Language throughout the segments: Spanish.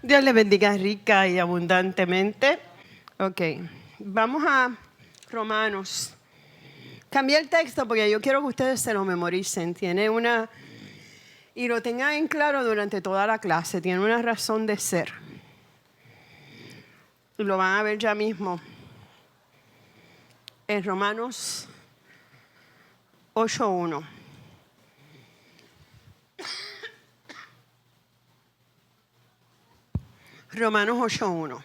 Dios les bendiga rica y abundantemente. Ok, vamos a Romanos. Cambié el texto porque yo quiero que ustedes se lo memoricen. Tiene una, y lo tengan en claro durante toda la clase. Tiene una razón de ser. Y lo van a ver ya mismo. En Romanos 8:1. Romanos 8:1.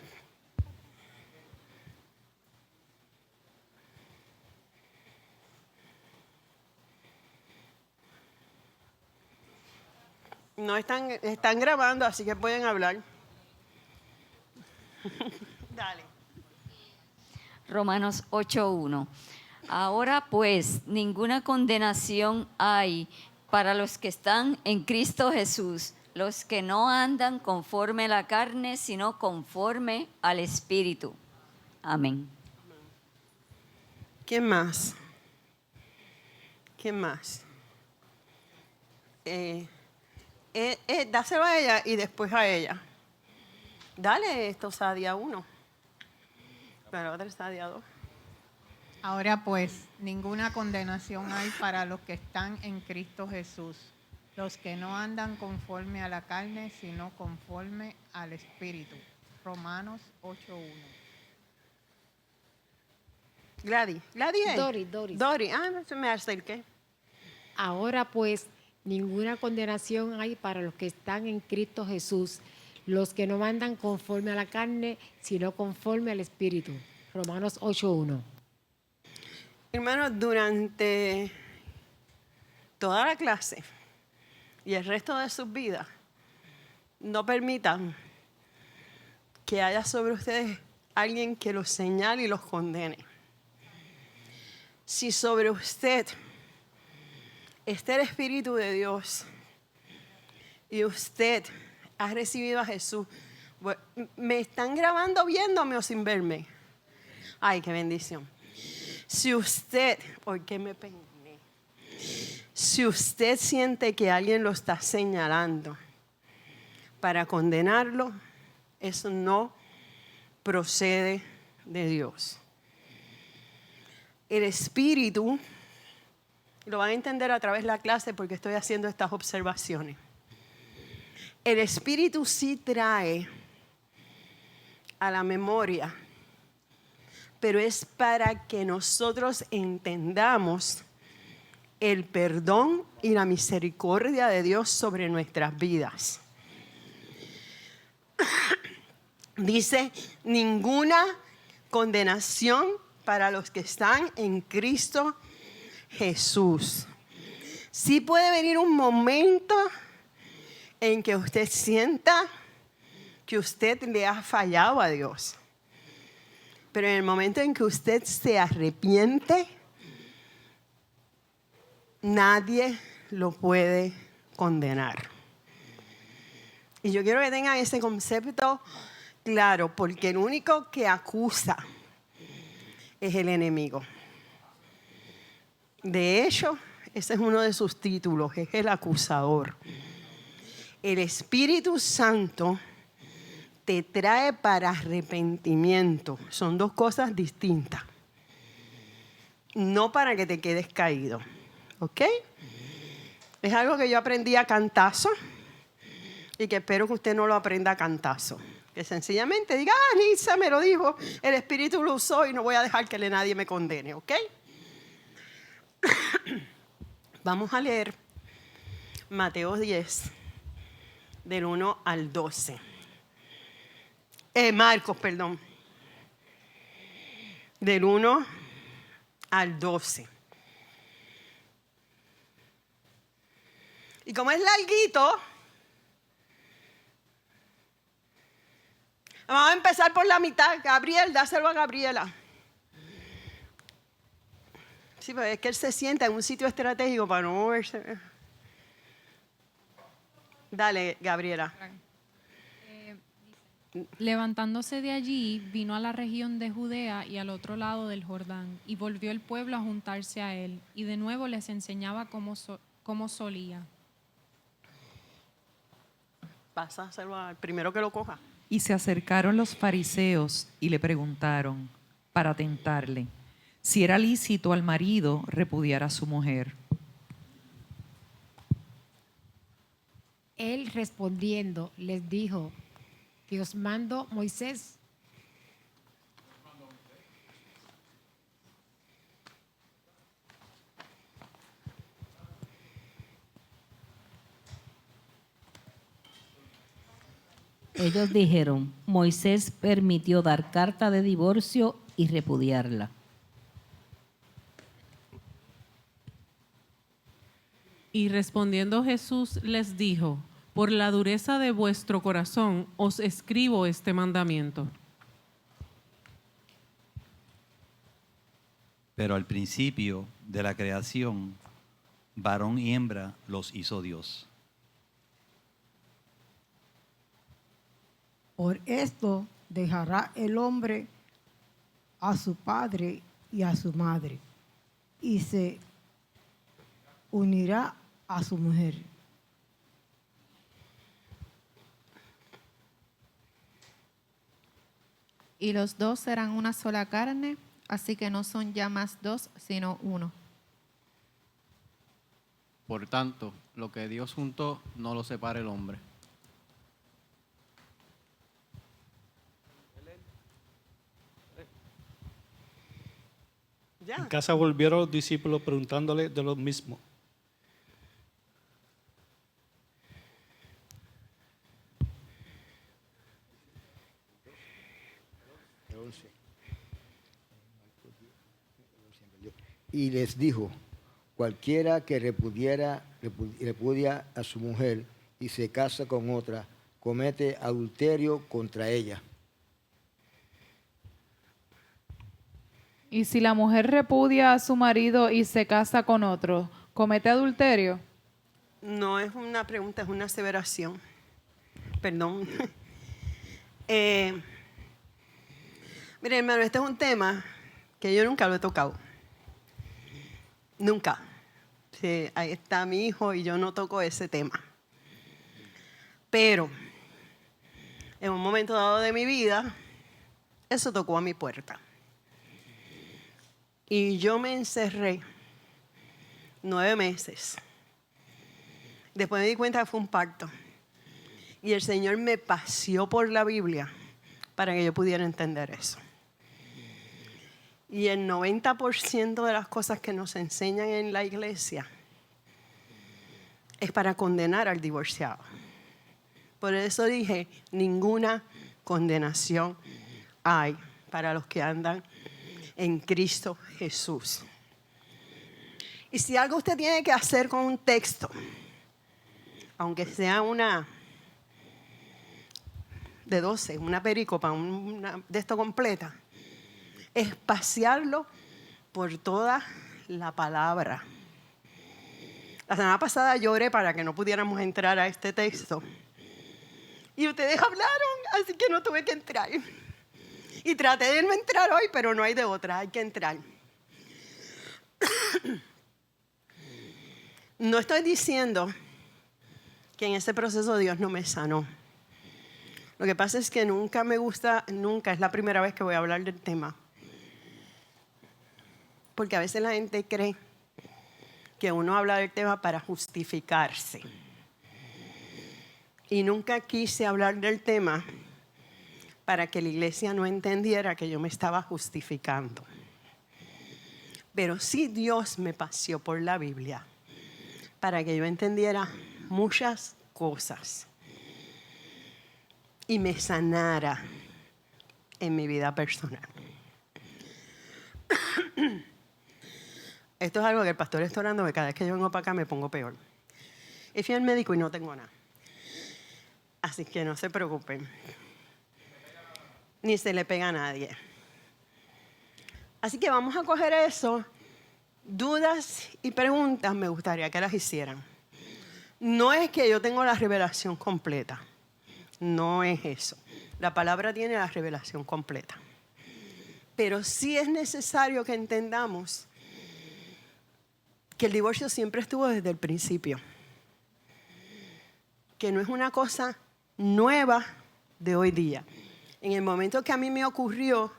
No están grabando, así que pueden hablar. Dale. Romanos 8:1. Ahora pues, ninguna condenación hay para los que están en Cristo Jesús, los que no andan conforme a la carne, sino conforme al Espíritu. Amén. ¿Quién más? ¿Quién más? Dáselo a ella y después a ella. Dale esto, Sadia 1. Pero otra Sadia 2. Ahora pues, ninguna condenación hay para los que están en Cristo Jesús, los que no andan conforme a la carne, sino conforme al Espíritu. Romanos 8:1. Gladys es. Dori, me acerqué. Ahora pues, ninguna condenación hay para los que están en Cristo Jesús, los que no andan conforme a la carne, sino conforme al Espíritu. Romanos 8:1. Hermanos, durante toda la clase y el resto de sus vidas, no permitan que haya sobre ustedes alguien que los señale y los condene. Si sobre usted está el Espíritu de Dios y usted ha recibido a Jesús, ¿me están grabando viéndome o sin verme? Ay, qué bendición. Si usted, ¿por qué me peiné? Si usted siente que alguien lo está señalando para condenarlo, eso no procede de Dios. El Espíritu, lo van a entender a través de la clase porque estoy haciendo estas observaciones. El Espíritu sí trae a la memoria, pero es para que nosotros entendamos el perdón y la misericordia de Dios sobre nuestras vidas. Dice, ninguna condenación para los que están en Cristo Jesús. Sí puede venir un momento en que usted sienta que usted le ha fallado a Dios. Pero en el momento en que usted se arrepiente, nadie lo puede condenar. Y yo quiero que tengan ese concepto claro, porque el único que acusa es el enemigo. De hecho, ese es uno de sus títulos, es el acusador. El Espíritu Santo te trae para arrepentimiento. Son dos cosas distintas. No para que te quedes caído. ¿Ok? Es algo que yo aprendí a cantazo y que espero que usted no lo aprenda a cantazo. Que sencillamente diga, Lisa me lo dijo, el Espíritu lo usó y no voy a dejar que nadie me condene. ¿Ok? Vamos a leer Mateo 10, del 1 al 12. Marcos, perdón. Del 1 al 12. Y como es larguito, vamos a empezar por la mitad. Gabriel, dáselo a Gabriela. Sí, pero es que él se sienta en un sitio estratégico para no moverse. Dale, Gabriela. Levantándose de allí, vino a la región de Judea y al otro lado del Jordán, y volvió el pueblo a juntarse a él, y de nuevo les enseñaba cómo solía. Pasa a hacerlo al primero que lo coja. Y se acercaron los fariseos y le preguntaron, para tentarle, si era lícito al marido repudiar a su mujer. Él respondiendo les dijo, que os mando Moisés. Ellos dijeron, Moisés permitió dar carta de divorcio y repudiarla. Y respondiendo Jesús les dijo, por la dureza de vuestro corazón os escribo este mandamiento. Pero al principio de la creación, varón y hembra los hizo Dios. Por esto dejará el hombre a su padre y a su madre, y se unirá a su mujer. Y los dos serán una sola carne, así que no son ya más dos, sino uno. Por tanto, lo que Dios juntó, no lo separe el hombre. Ya. En casa volvieron los discípulos preguntándole de lo mismo. Y les dijo, cualquiera que repudia a su mujer y se casa con otra, comete adulterio contra ella. Y si la mujer repudia a su marido y se casa con otro, ¿comete adulterio? No es una pregunta, es una aseveración. Perdón. Mire, hermano, este es un tema que yo nunca lo he tocado. Nunca. Sí, ahí está mi hijo y yo no toco ese tema. Pero en un momento dado de mi vida, eso tocó a mi puerta. Y yo me encerré 9 meses. Después me di cuenta que fue un pacto. Y el Señor me paseó por la Biblia para que yo pudiera entender eso. Y el 90% de las cosas que nos enseñan en la iglesia es para condenar al divorciado. Por eso dije, ninguna condenación hay para los que andan en Cristo Jesús. Y si algo usted tiene que hacer con un texto, aunque sea una de 12, una pericopa, una de esto completa, es pasearlo por toda la palabra. La semana pasada lloré para que no pudiéramos entrar a este texto. Y ustedes hablaron, así que no tuve que entrar. Y traté de no entrar hoy, pero no hay de otra, hay que entrar. No estoy diciendo que en ese proceso Dios no me sanó. Lo que pasa es que nunca me gusta, nunca, es la primera vez que voy a hablar del tema. Porque a veces la gente cree que uno habla del tema para justificarse. Y nunca quise hablar del tema para que la iglesia no entendiera que yo me estaba justificando. Pero sí Dios me paseó por la Biblia para que yo entendiera muchas cosas y me sanara en mi vida personal. Esto es algo que el pastor está orando, que cada vez que yo vengo para acá me pongo peor. Y fui al médico y no tengo nada. Así que no se preocupen. Ni se le pega a nadie. Así que vamos a coger eso. Dudas y preguntas me gustaría que las hicieran. No es que yo tengo la revelación completa. No es eso. La palabra tiene la revelación completa. Pero sí es necesario que entendamos que el divorcio siempre estuvo desde el principio. Que no es una cosa nueva de hoy día. En el momento que a mí me ocurrió,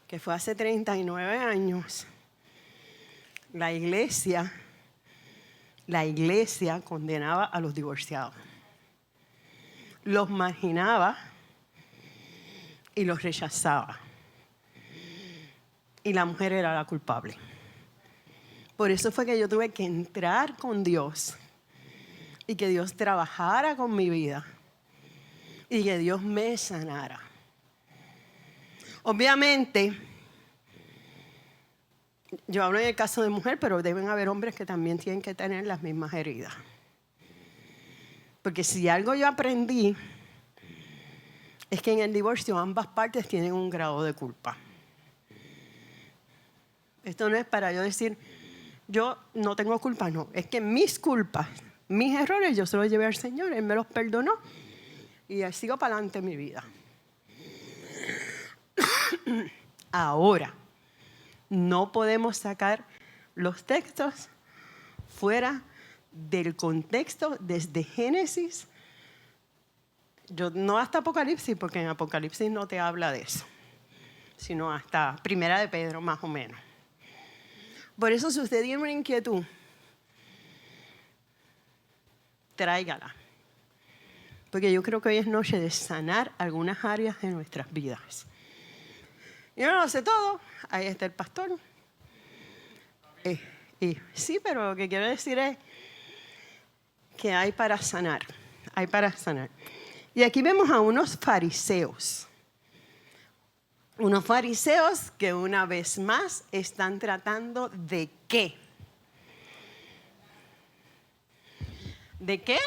que fue hace 39 años, la iglesia condenaba a los divorciados. Los marginaba y los rechazaba. Y la mujer era la culpable. Por eso fue que yo tuve que entrar con Dios y que Dios trabajara con mi vida y que Dios me sanara. Obviamente, yo hablo en el caso de mujer, pero deben haber hombres que también tienen que tener las mismas heridas. Porque si algo yo aprendí, es que en el divorcio ambas partes tienen un grado de culpa. Esto no es para yo decir, yo no tengo culpa, no. Es que mis culpas, mis errores, yo se los llevé al Señor, Él me los perdonó y sigo para adelante en mi vida. Ahora, no podemos sacar los textos fuera del contexto desde Génesis, no hasta Apocalipsis, porque en Apocalipsis no te habla de eso, sino hasta Primera de Pedro, más o menos. Por eso, si usted tiene una inquietud, tráigala. Porque yo creo que hoy es noche de sanar algunas áreas de nuestras vidas. Yo no lo sé todo, ahí está el pastor. Sí, pero lo que quiero decir es que hay para sanar, hay para sanar. Y aquí vemos a unos fariseos. Unos fariseos que una vez más están tratando de ¿qué? ¿De qué?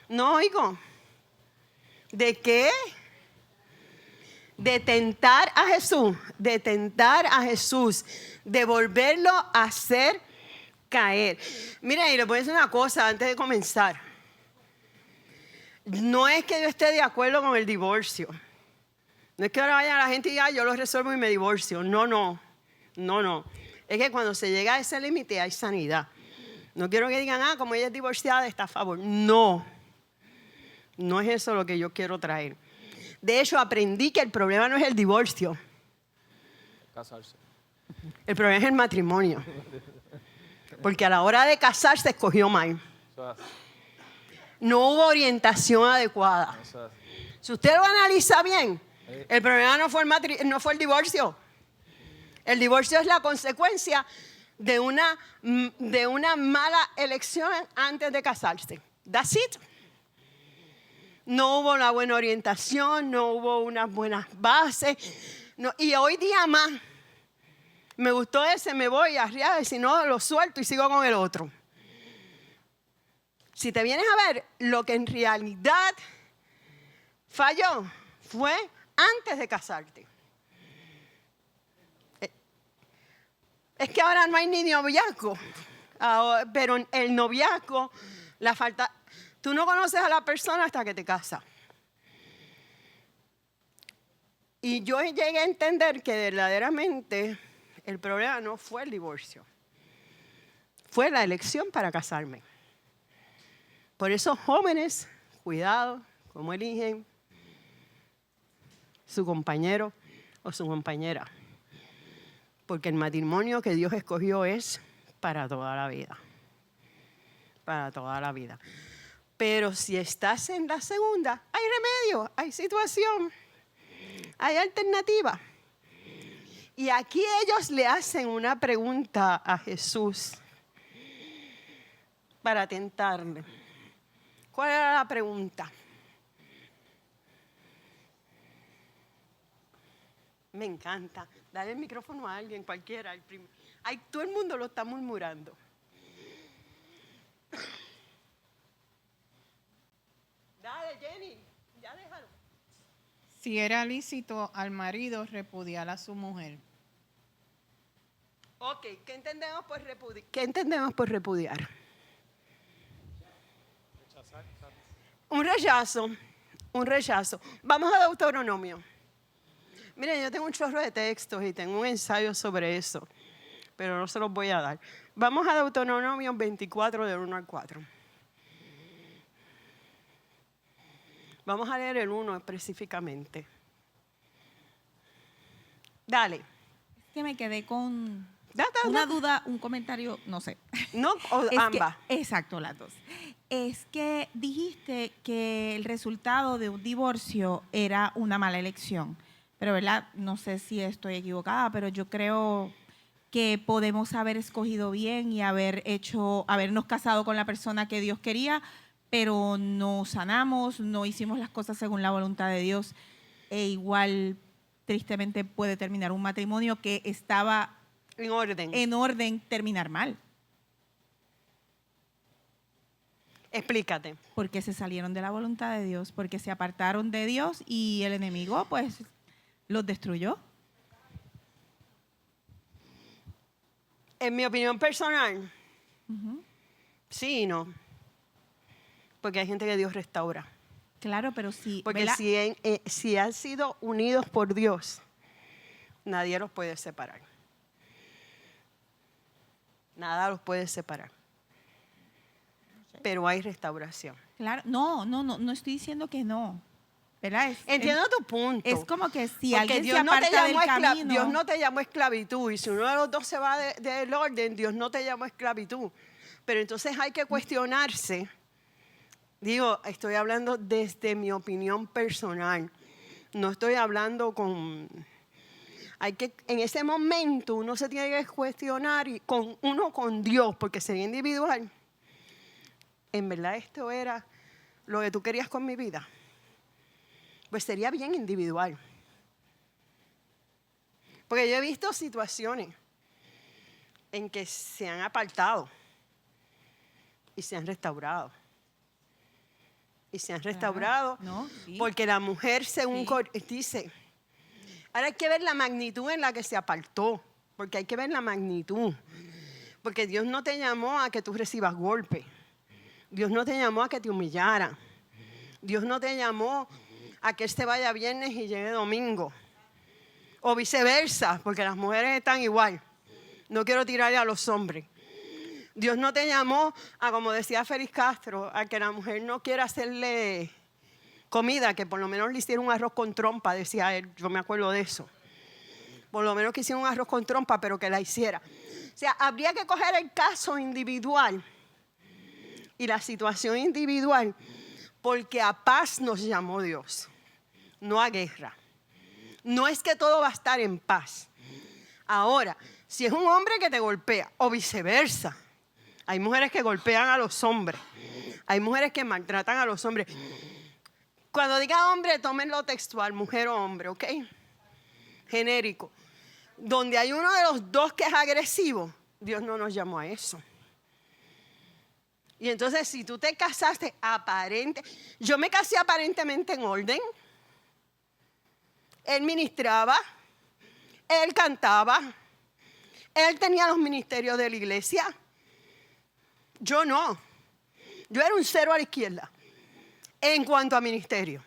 No oigo. ¿De qué? De tentar a Jesús, de volverlo a hacer caer. Mira, y le voy a decir una cosa antes de comenzar. No es que yo esté de acuerdo con el divorcio. No es que ahora vaya la gente y diga, yo lo resuelvo y me divorcio. No. Es que cuando se llega a ese límite hay sanidad. No quiero que digan, como ella es divorciada, está a favor. No es eso lo que yo quiero traer. De hecho, aprendí que el problema no es el divorcio. Casarse. El problema es el matrimonio. Porque a la hora de casarse escogió mal. No hubo orientación adecuada. Si usted lo analiza bien, el problema no fue el divorcio. El divorcio es la consecuencia de una mala elección antes de casarse. That's it. No hubo una buena orientación, no hubo unas buenas bases. Y hoy día más, me gustó ese, me voy arriba, y si no, lo suelto y sigo con el otro. Si te vienes a ver, lo que en realidad falló fue antes de casarte. Es que ahora no hay ni noviazgo, pero el noviazgo, la falta... Tú no conoces a la persona hasta que te casas. Y yo llegué a entender que verdaderamente el problema no fue el divorcio. Fue la elección para casarme. Por eso, jóvenes, cuidado cómo eligen su compañero o su compañera. Porque el matrimonio que Dios escogió es para toda la vida. Para toda la vida. Pero si estás en la segunda, hay remedio, hay situación, hay alternativa. Y aquí ellos le hacen una pregunta a Jesús para tentarle. ¿Cuál era la pregunta? Me encanta. Dale el micrófono a alguien, cualquiera. Todo el mundo lo está murmurando. Dale, Jenny, ya déjalo. Si era lícito al marido repudiar a su mujer. Ok, ¿qué entendemos por repudiar? Un rechazo. Vamos a Deuteronomio. Miren, yo tengo un chorro de textos y tengo un ensayo sobre eso, pero no se los voy a dar. Vamos a Deuteronomio 24, del 1 al 4. Vamos a leer el 1 específicamente. Dale. Es que me quedé con una duda, un comentario, no sé. No, o ambas. Exacto, las dos. Es que dijiste que el resultado de un divorcio era una mala elección. Pero, ¿verdad? No sé si estoy equivocada, pero yo creo que podemos haber escogido bien y habernos casado con la persona que Dios quería, pero no sanamos, no hicimos las cosas según la voluntad de Dios, e igual tristemente puede terminar un matrimonio que estaba en orden terminar mal. Explícate. Porque se salieron de la voluntad de Dios, porque se apartaron de Dios y el enemigo pues los destruyó. En mi opinión personal, sí y no. Porque hay gente que Dios restaura. Claro, pero sí. Porque si han sido unidos por Dios, nadie los puede separar. Nada los puede separar. Pero hay restauración. Claro, no estoy diciendo que no. ¿Verdad? Entiendo tu punto. Es como que si porque alguien Dios se aparta del camino. Dios no te llamó esclavitud. Y si uno de los dos se va del orden, Dios no te llamó esclavitud. Pero entonces hay que cuestionarse. Digo, estoy hablando desde mi opinión personal. No estoy hablando con... en ese momento uno se tiene que cuestionar con Dios, porque sería individual. ¿En verdad esto era lo que tú querías con mi vida? Pues sería bien individual. Porque yo he visto situaciones en que se han apartado y se han restaurado. Y se han restaurado porque la mujer, según dice, ahora hay que ver la magnitud en la que se apartó, porque hay que ver la magnitud. Porque Dios no te llamó a que tú recibas golpes. Dios no te llamó a que te humillara. Dios no te llamó a que Él se vaya viernes y llegue domingo. O viceversa, porque las mujeres están igual. No quiero tirarle a los hombres. Dios no te llamó a, como decía Félix Castro, a que la mujer no quiera hacerle comida, que por lo menos le hiciera un arroz con trompa, decía él. Yo me acuerdo de eso. Por lo menos que hiciera un arroz con trompa, pero que la hiciera. O sea, habría que coger el caso individual y la situación individual, porque a paz nos llamó Dios, no a guerra. No es que todo va a estar en paz. Ahora, si es un hombre que te golpea, o viceversa, hay mujeres que golpean a los hombres, hay mujeres que maltratan a los hombres. Cuando diga hombre, tómenlo textual, mujer o hombre, ¿ok? Genérico. Donde hay uno de los dos que es agresivo, Dios no nos llamó a eso. Y entonces, si tú te casaste yo me casé aparentemente en orden. Él ministraba, él cantaba, él tenía los ministerios de la iglesia. Yo no. Yo era un cero a la izquierda en cuanto a ministerio.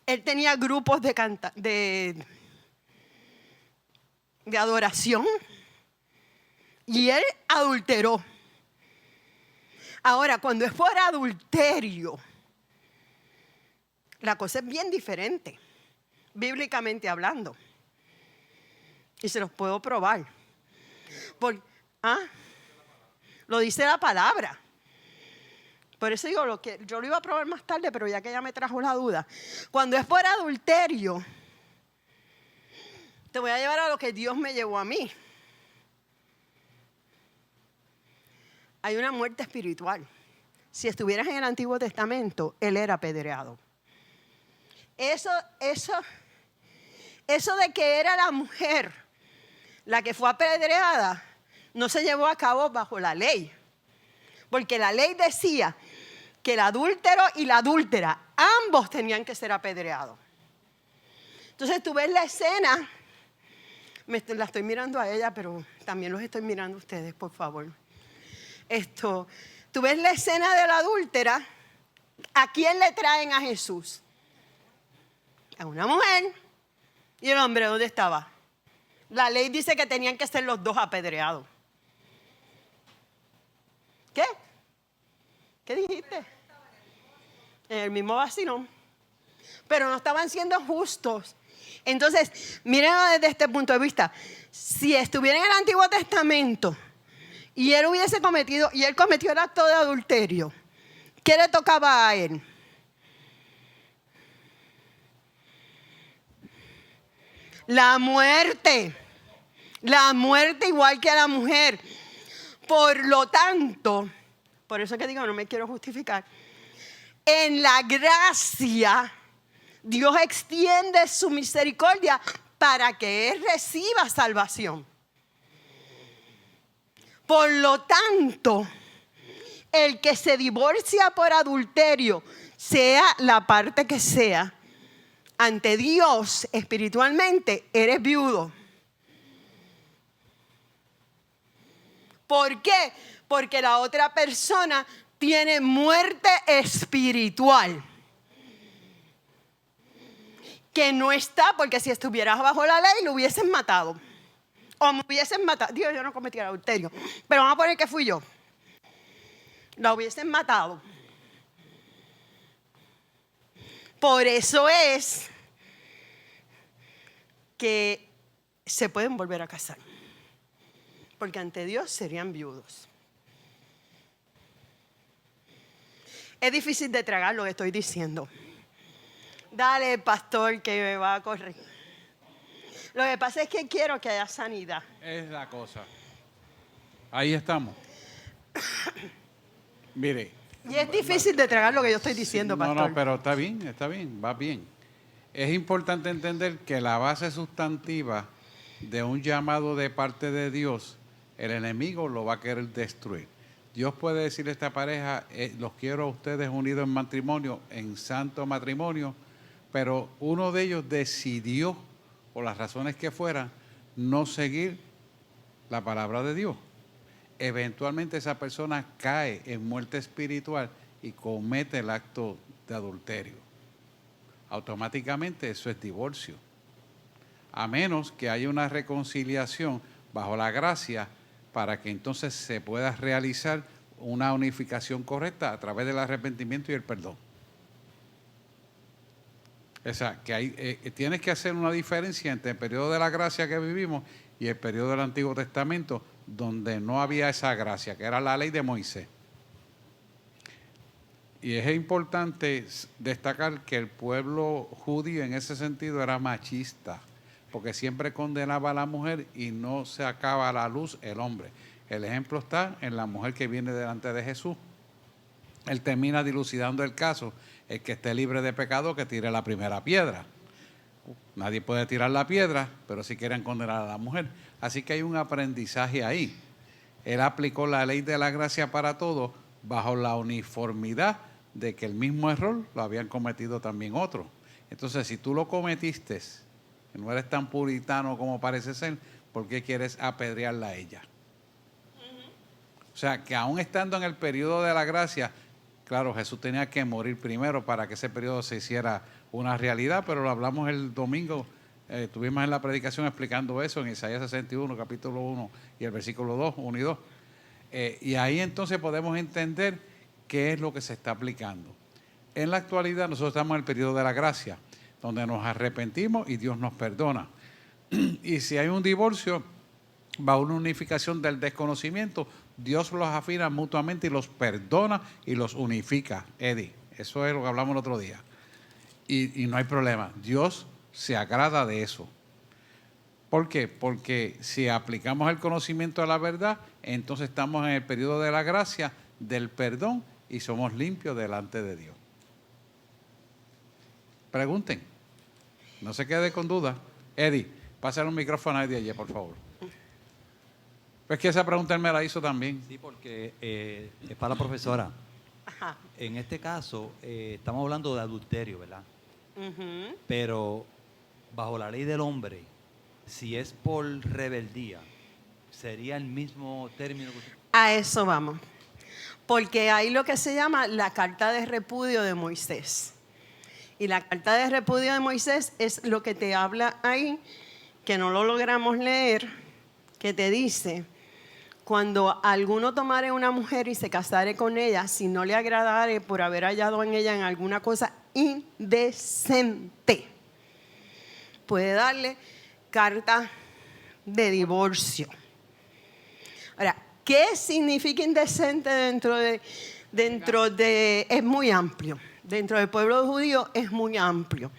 Él tenía grupos de adoración y él adulteró. Ahora, cuando es por adulterio, la cosa es bien diferente, bíblicamente hablando. Y se los puedo probar. Lo dice la palabra. Por eso digo, yo lo iba a probar más tarde, pero ya que ella me trajo la duda. Cuando es por adulterio, te voy a llevar a lo que Dios me llevó a mí. Hay una muerte espiritual. Si estuvieras en el Antiguo Testamento, él era apedreado. Eso de que era la mujer la que fue apedreada, no se llevó a cabo bajo la ley. Porque la ley decía que el adúltero y la adúltera, ambos tenían que ser apedreados. Entonces tú ves la escena, la estoy mirando a ella, pero también los estoy mirando a ustedes, por favor. Tú ves la escena de la adúltera, ¿a quién le traen a Jesús? A una mujer. ¿Y el hombre dónde estaba? La ley dice que tenían que ser los dos apedreados. ¿Qué? ¿Qué dijiste? en el mismo vacilón, pero no estaban siendo justos. Entonces, mírenlo desde este punto de vista. Si estuviera en el Antiguo Testamento y él cometió el acto de adulterio, ¿qué le tocaba a él? La muerte igual que a la mujer. Por lo tanto, por eso que digo, no me quiero justificar, en la gracia, Dios extiende su misericordia para que él reciba salvación. Por lo tanto, el que se divorcia por adulterio, sea la parte que sea, ante Dios espiritualmente eres viudo. ¿Por qué? Porque la otra persona tiene muerte espiritual. Que no está, porque si estuvieras bajo la ley lo hubiesen matado. O me hubiesen matado. Dios, yo no cometí el adulterio. Pero vamos a poner que fui yo. La hubiesen matado. Por eso es que se pueden volver a casar. Porque ante Dios serían viudos. Es difícil de tragar lo que estoy diciendo. Dale, pastor, que me va a correr. Lo que pasa es que quiero que haya sanidad. Es la cosa. Ahí estamos. Mire. Y es difícil de tragar lo que yo estoy diciendo, pastor. No, pero está bien, va bien. Es importante entender que la base sustantiva de un llamado de parte de Dios, el enemigo lo va a querer destruir. Dios puede decirle a esta pareja, los quiero a ustedes unidos en matrimonio, en santo matrimonio, pero uno de ellos decidió, por las razones que fueran, no seguir la palabra de Dios. Eventualmente esa persona cae en muerte espiritual y comete el acto de adulterio. Automáticamente eso es divorcio. A menos que haya una reconciliación bajo la gracia para que entonces se pueda realizar una unificación correcta a través del arrepentimiento y el perdón. O sea, que tienes que hacer una diferencia entre el periodo de la gracia que vivimos y el periodo del Antiguo Testamento, donde no había esa gracia, que era la ley de Moisés. Y es importante destacar que el pueblo judío en ese sentido era machista, porque siempre condenaba a la mujer y no sacaba a la luz el hombre. El ejemplo está en la mujer que viene delante de Jesús. Él termina dilucidando el caso. El que esté libre de pecado, que tire la primera piedra. Nadie puede tirar la piedra, pero sí quieren condenar a la mujer. Así que hay un aprendizaje ahí. Él aplicó la ley de la gracia para todos bajo la uniformidad de que el mismo error lo habían cometido también otros. Entonces, si tú lo cometiste, que no eres tan puritano como parece ser, ¿por qué quieres apedrearla a ella? O sea, que aún estando en el periodo de la gracia, claro, Jesús tenía que morir primero para que ese periodo se hiciera una realidad, pero lo hablamos el domingo, estuvimos en la predicación explicando eso en Isaías 61, capítulo 1 y el versículo 2, 1 y 2. Y ahí entonces podemos entender qué es lo que se está aplicando. En la actualidad nosotros estamos en el periodo de la gracia, donde nos arrepentimos y Dios nos perdona. Y si hay un divorcio, va a una unificación del desconocimiento, Dios los afina mutuamente y los perdona y los unifica. Eddie, eso es lo que hablamos el otro día. Y no hay problema. Dios se agrada de eso. ¿Por qué? Porque si aplicamos el conocimiento de la verdad, entonces estamos en el periodo de la gracia, del perdón y somos limpios delante de Dios. Pregunten. No se quede con duda. Eddie, pásale un micrófono a Eddie allí, por favor. Es que esa pregunta él me la hizo también. Sí, porque es para la profesora. Ajá. En este caso, estamos hablando de adulterio, ¿verdad? Uh-huh. Pero bajo la ley del hombre, si es por rebeldía, ¿sería el mismo término que usted? A eso vamos. Porque hay lo que se llama la carta de repudio de Moisés. Y la carta de repudio de Moisés es lo que te habla ahí, que no lo logramos leer, que te dice, cuando alguno tomare una mujer y se casare con ella, si no le agradare por haber hallado en ella en alguna cosa indecente, puede darle carta de divorcio. Ahora, ¿qué significa indecente dentro de es muy amplio? Dentro del pueblo judío es muy amplio.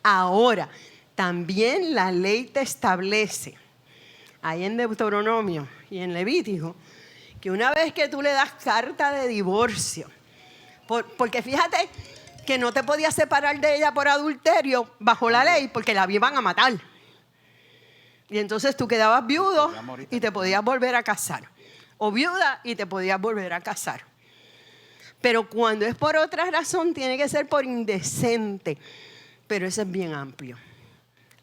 Ahora, también la ley te establece, ahí en Deuteronomio y en Levítico, que una vez que tú le das carta de divorcio, porque fíjate que no te podías separar de ella por adulterio bajo la ley, porque la iban a matar. Y entonces tú quedabas viudo y te podías volver a casar. O viuda y te podías volver a casar. Pero cuando es por otra razón, tiene que ser por indecente. Pero eso es bien amplio.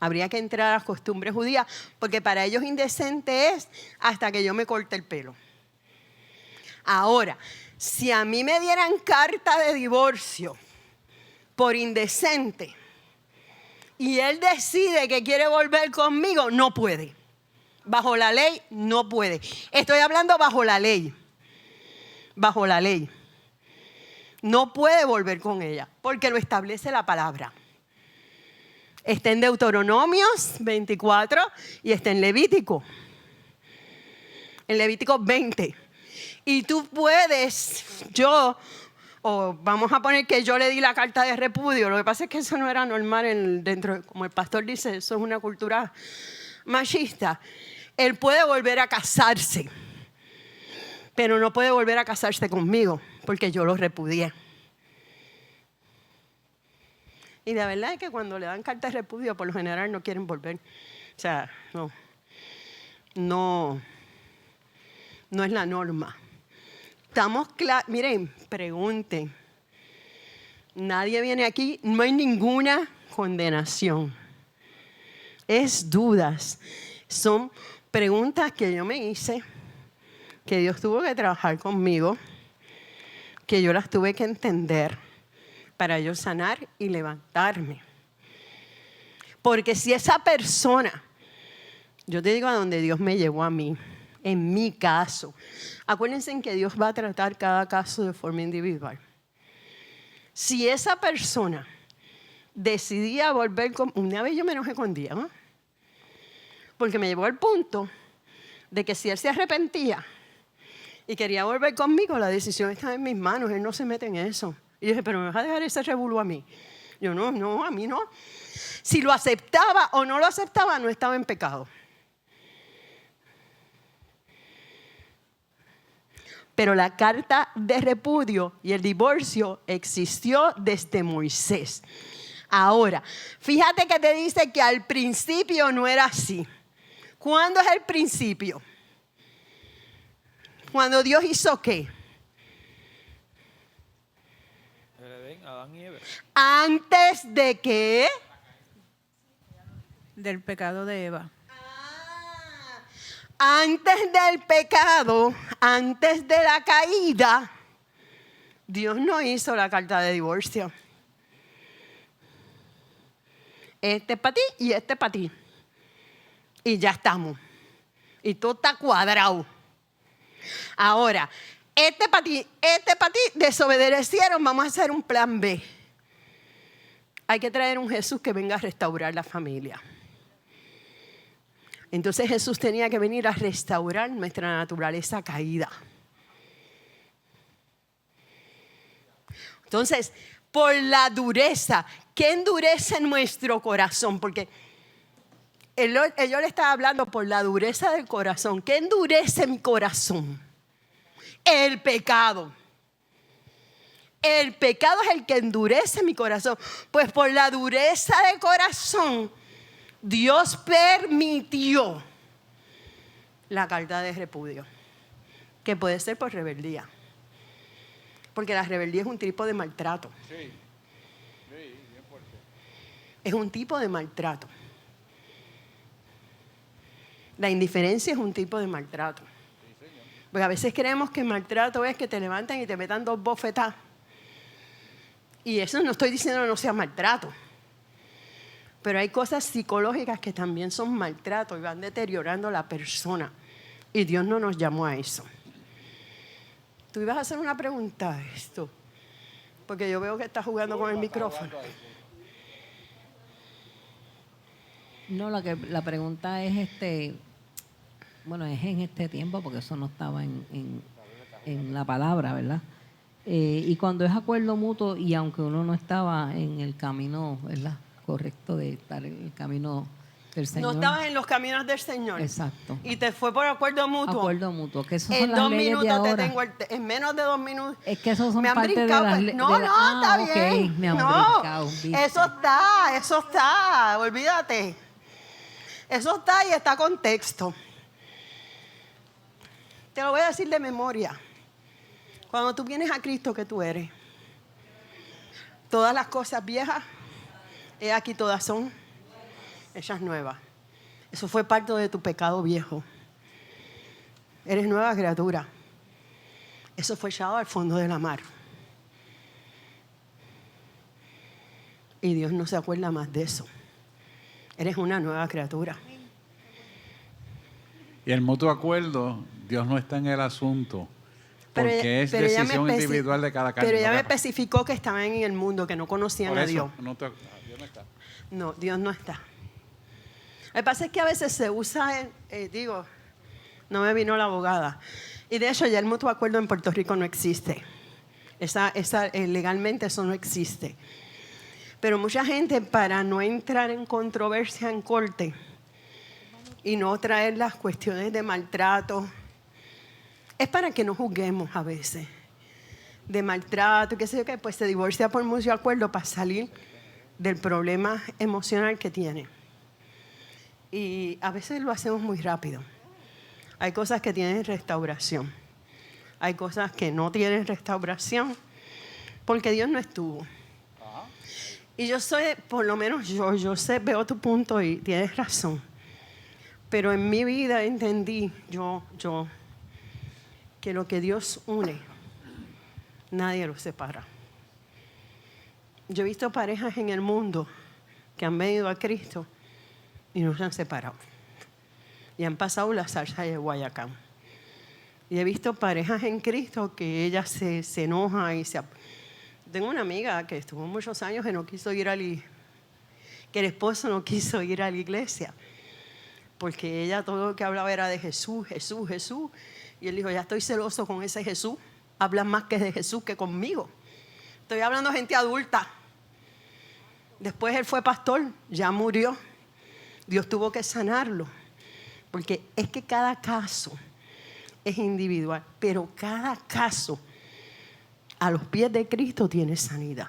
Habría que entrar a las costumbres judías, porque para ellos indecente es hasta que yo me corte el pelo. Ahora, si a mí me dieran carta de divorcio por indecente y él decide que quiere volver conmigo, no puede. Bajo la ley, no puede. Estoy hablando bajo la ley. Bajo la ley. No puede volver con ella, porque lo establece la palabra. Está en Deuteronomios 24 y está en Levítico. En Levítico 20. Y tú puedes, vamos a poner que yo le di la carta de repudio. Lo que pasa es que eso no era normal dentro, como el pastor dice, eso es una cultura machista. Él puede volver a casarse, pero no puede volver a casarse conmigo, porque yo lo repudié. Y la verdad es que cuando le dan carta de repudio, por lo general no quieren volver. O sea, no es la norma. Estamos claros. Miren, pregunten. Nadie viene aquí, no hay ninguna condenación. Es dudas. Son preguntas que yo me hice, que Dios tuvo que trabajar conmigo, que yo las tuve que entender para yo sanar y levantarme. Porque si esa persona, yo te digo a donde Dios me llevó a mí, en mi caso, acuérdense en que Dios va a tratar cada caso de forma individual. Si esa persona decidía volver con... Una vez yo me enojé con Dios, ¿no? Porque me llevó al punto de que si él se arrepentía y quería volver conmigo, la decisión estaba en mis manos, él no se mete en eso. Y yo dije, pero me vas a dejar ese revolú a mí. Yo, no, a mí no. Si lo aceptaba o no lo aceptaba, no estaba en pecado. Pero la carta de repudio y el divorcio existió desde Moisés. Ahora, fíjate que te dice que al principio no era así. ¿Cuándo es el principio? Cuando Dios hizo ¿qué? Adán y Eva. ¿Antes de qué? Del pecado de Eva. Antes del pecado, antes de la caída, Dios no hizo la carta de divorcio. Este es para ti y este es para ti. Y ya estamos. Y todo está cuadrado. Ahora, este para ti, desobedecieron, vamos a hacer un plan B. Hay que traer un Jesús que venga a restaurar la familia. Entonces Jesús tenía que venir a restaurar nuestra naturaleza caída. Entonces, por la dureza, ¿qué endurece nuestro corazón? Porque yo le estaba hablando por la dureza del corazón. ¿Qué endurece mi corazón? El pecado. El pecado es el que endurece mi corazón. Pues por la dureza del corazón, Dios permitió la carta de repudio, que puede ser por rebeldía. Porque la rebeldía es un tipo de maltrato. Sí, bien fuerte. Es un tipo de maltrato. La indiferencia es un tipo de maltrato. Porque a veces creemos que el maltrato es que te levantan y te metan 2 bofetadas. Y eso no estoy diciendo que no sea maltrato. Pero hay cosas psicológicas que también son maltrato y van deteriorando a la persona. Y Dios no nos llamó a eso. Tú ibas a hacer una pregunta a esto, porque yo veo que estás jugando con el micrófono. No, la pregunta es bueno, es en este tiempo, porque eso no estaba en la palabra, ¿verdad? Y cuando es acuerdo mutuo, y aunque uno no estaba en el camino, ¿verdad?, correcto de estar en el camino del Señor. No estabas en los caminos del Señor. Exacto. Y te fue por acuerdo mutuo. Acuerdo mutuo, que eso En son las 2 leyes de minutos te ahora. tengo en menos de 2 minutos. Es que esos son me han parte brincado. de las Pues. No, está está bien. Me han no, brincado, ¿viste? eso está. Olvídate. Eso está y está con texto. Te lo voy a decir de memoria. Cuando tú vienes a Cristo, que tú eres, todas las cosas viejas, aquí todas son hechas nuevas. Eso fue parte de tu pecado viejo. Eres nueva criatura. Eso fue echado al fondo de la mar. Y Dios no se acuerda más de eso. Eres una nueva criatura. Y el mutuo acuerdo, Dios no está en el asunto, porque es pero ella decisión individual de cada carne. Pero ella me especificó que estaban en el mundo, que no conocían Por a eso, Dios. Dios no está. No, Dios no está. Lo que pasa es que a veces se usa, no me vino la abogada. Y de hecho ya el mutuo acuerdo en Puerto Rico no existe. Legalmente eso no existe. Pero mucha gente, para no entrar en controversia en corte y no traer las cuestiones de maltrato, es para que no juzguemos a veces de maltrato, qué sé yo qué, pues se divorcia por mutuo acuerdo para salir del problema emocional que tiene. Y a veces lo hacemos muy rápido. Hay cosas que tienen restauración. Hay cosas que no tienen restauración porque Dios no estuvo. Y yo soy, por lo menos yo sé, veo tu punto y tienes razón. Pero en mi vida entendí yo que lo que Dios une, nadie lo separa. Yo he visto parejas en el mundo que han venido a Cristo y no se han separado. Y han pasado la salsa de Guayacán. Y he visto parejas en Cristo que ella se enoja y se... Tengo una amiga que estuvo muchos años que no quiso ir que el esposo no quiso ir a la iglesia. Porque ella todo lo que hablaba era de Jesús, Jesús, Jesús. Y él dijo, ya estoy celoso con ese Jesús. Hablan más que de Jesús que conmigo. Estoy hablando de gente adulta. Después él fue pastor, ya murió. Dios tuvo que sanarlo. Porque es que cada caso es individual. Pero cada caso a los pies de Cristo tiene sanidad.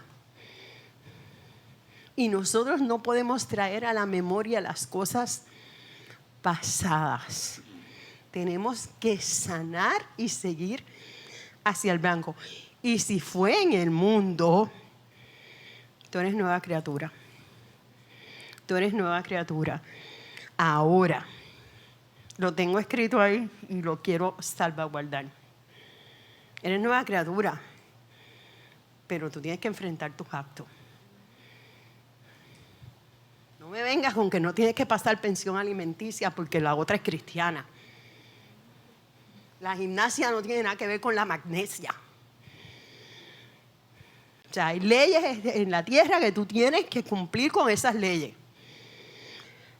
Y nosotros no podemos traer a la memoria las cosas pasadas. Tenemos que sanar y seguir hacia el blanco. Y si fue en el mundo, tú eres nueva criatura. Tú eres nueva criatura. Ahora, lo tengo escrito ahí y lo quiero salvaguardar. Eres nueva criatura, pero tú tienes que enfrentar tus actos. No me vengas con que no tienes que pasar pensión alimenticia porque la otra es cristiana. La gimnasia no tiene nada que ver con la magnesia. O sea, hay leyes en la tierra que tú tienes que cumplir con esas leyes.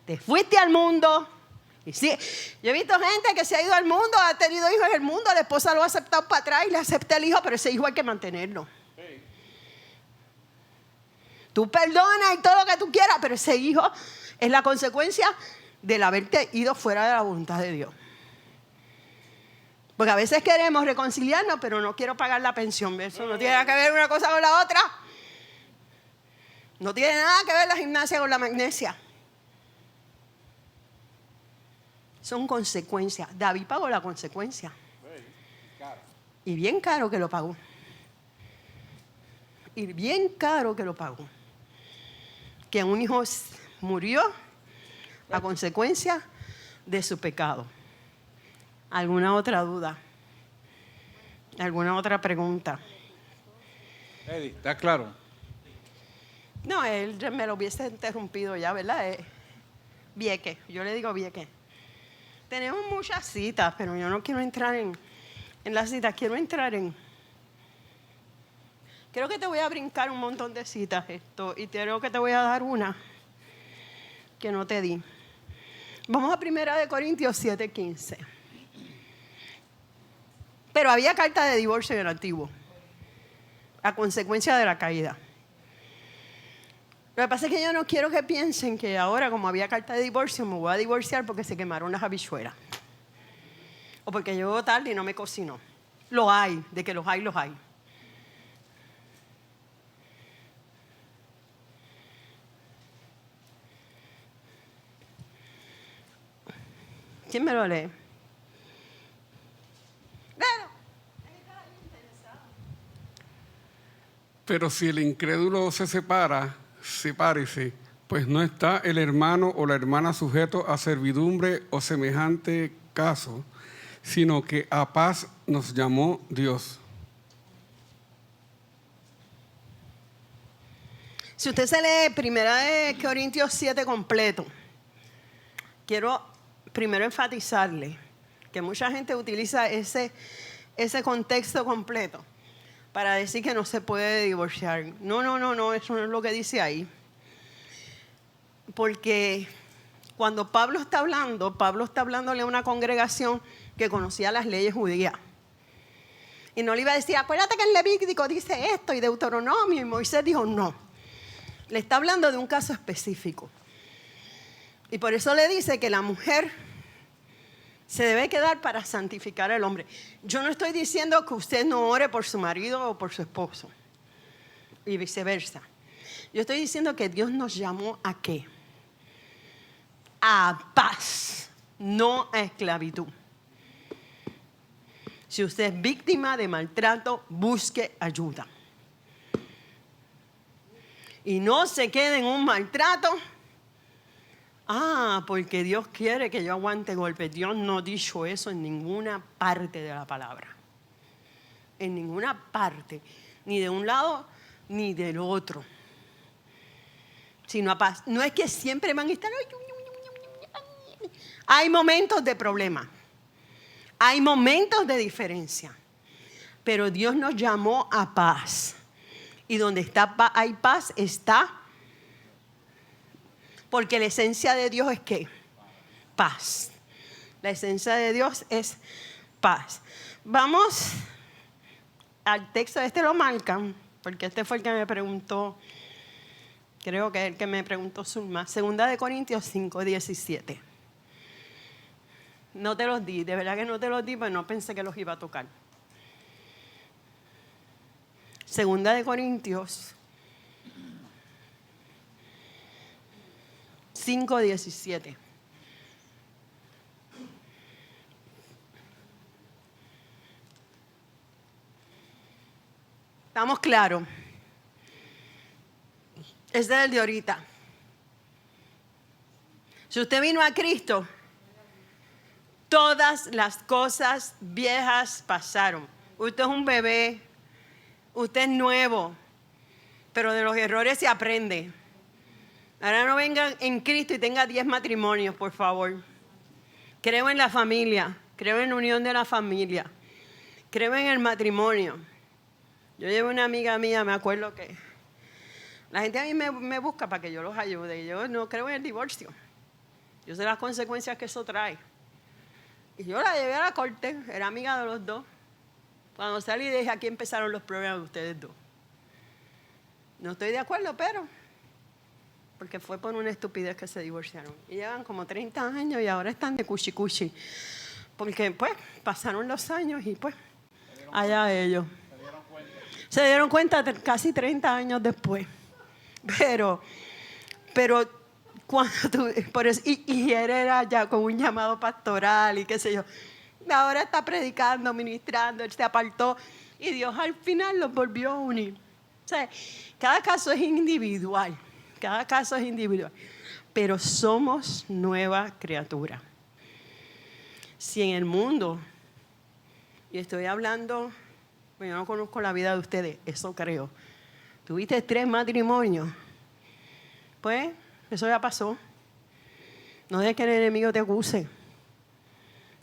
Te fuiste al mundo. Y sí, yo he visto gente que se ha ido al mundo, ha tenido hijos en el mundo, la esposa lo ha aceptado para atrás y le acepta el hijo, pero ese hijo hay que mantenerlo. Tú perdonas y todo lo que tú quieras, pero ese hijo es la consecuencia del haberte ido fuera de la voluntad de Dios. Porque a veces queremos reconciliarnos, pero no quiero pagar la pensión. Eso no tiene nada que ver una cosa con la otra. No tiene nada que ver la gimnasia con la magnesia. Son consecuencias. David pagó la consecuencia. Y bien caro que lo pagó. Y bien caro que lo pagó. Que un hijo murió a consecuencia de su pecado. ¿Alguna otra duda? ¿Alguna otra pregunta? Eddie, ¿está claro? No, él me lo hubiese interrumpido ya, ¿verdad? Vieque, yo le digo Vieque. Tenemos muchas citas, pero yo no quiero entrar en las citas, quiero entrar en... Creo que te voy a brincar un montón de citas esto, y creo que te voy a dar una que no te di. Vamos a 1 Corintios 7:15. Pero había carta de divorcio en el Antiguo, a consecuencia de la caída. Lo que pasa es que yo no quiero que piensen que ahora, como había carta de divorcio, me voy a divorciar porque se quemaron las habichuelas. O porque llegó tarde y no me cocinó. Lo hay, de que los hay, los hay. ¿Quién me lo lee? Pero si el incrédulo se separa, sepárese, pues no está el hermano o la hermana sujeto a servidumbre o semejante caso, sino que a paz nos llamó Dios. Si usted se lee 1 Corintios 7 completo, quiero primero enfatizarle que mucha gente utiliza ese contexto completo para decir que no se puede divorciar. No, eso no es lo que dice ahí. Porque cuando Pablo está hablándole a una congregación que conocía las leyes judías. Y no le iba a decir, acuérdate que en Levítico dice esto y Deuteronomio, y Moisés dijo no. Le está hablando de un caso específico. Y por eso le dice que la mujer se debe quedar para santificar al hombre. Yo no estoy diciendo que usted no ore por su marido o por su esposo. Y viceversa. Yo estoy diciendo que Dios nos llamó ¿a qué? A paz, no a esclavitud. Si usted es víctima de maltrato, busque ayuda. Y no se quede en un maltrato. Porque Dios quiere que yo aguante golpes. Dios no ha dicho eso en ninguna parte de la palabra. En ninguna parte. Ni de un lado, ni del otro. Sino a paz. No es que siempre van a estar... Hay momentos de problema. Hay momentos de diferencia. Pero Dios nos llamó a paz. Y donde hay paz, está... Porque la esencia de Dios es ¿qué? Paz. La esencia de Dios es paz. Vamos al texto, lo marcan, porque este fue el que me preguntó, creo que es el que me preguntó Zulma. 2 Corintios 5:17. No te los di, de verdad que no te los di, pero no pensé que los iba a tocar. 2 Corintios 5:17. ¿Estamos claros? Ese es el de ahorita. Si usted vino a Cristo, todas las cosas viejas pasaron. Usted es un bebé, usted es nuevo, pero de los errores se aprende. Ahora no venga en Cristo y tenga 10 matrimonios, por favor. Creo en la familia, creo en la unión de la familia, creo en el matrimonio. Yo llevo una amiga mía, me acuerdo que la gente a mí me busca para que yo los ayude. Y yo no creo en el divorcio. Yo sé las consecuencias que eso trae. Y yo la llevé a la corte, era amiga de los dos. Cuando salí dije, aquí empezaron los problemas de ustedes dos. No estoy de acuerdo, pero... porque fue por una estupidez que se divorciaron. Y llevan como 30 años y ahora están de cuchi-cuchi. Porque, pues, pasaron los años y, pues, allá ellos. Se dieron cuenta casi 30 años después. Pero cuando tú... Por eso, y él era ya con un llamado pastoral y qué sé yo. Ahora está predicando, ministrando, él se apartó. Y Dios al final los volvió a unir. O sea, cada caso es individual. Cada caso es individual, pero somos nueva criatura. Si en el mundo, y estoy hablando, yo no conozco la vida de ustedes, eso creo, tuviste 3 matrimonios, pues eso ya pasó. No dejes que el enemigo te acuse.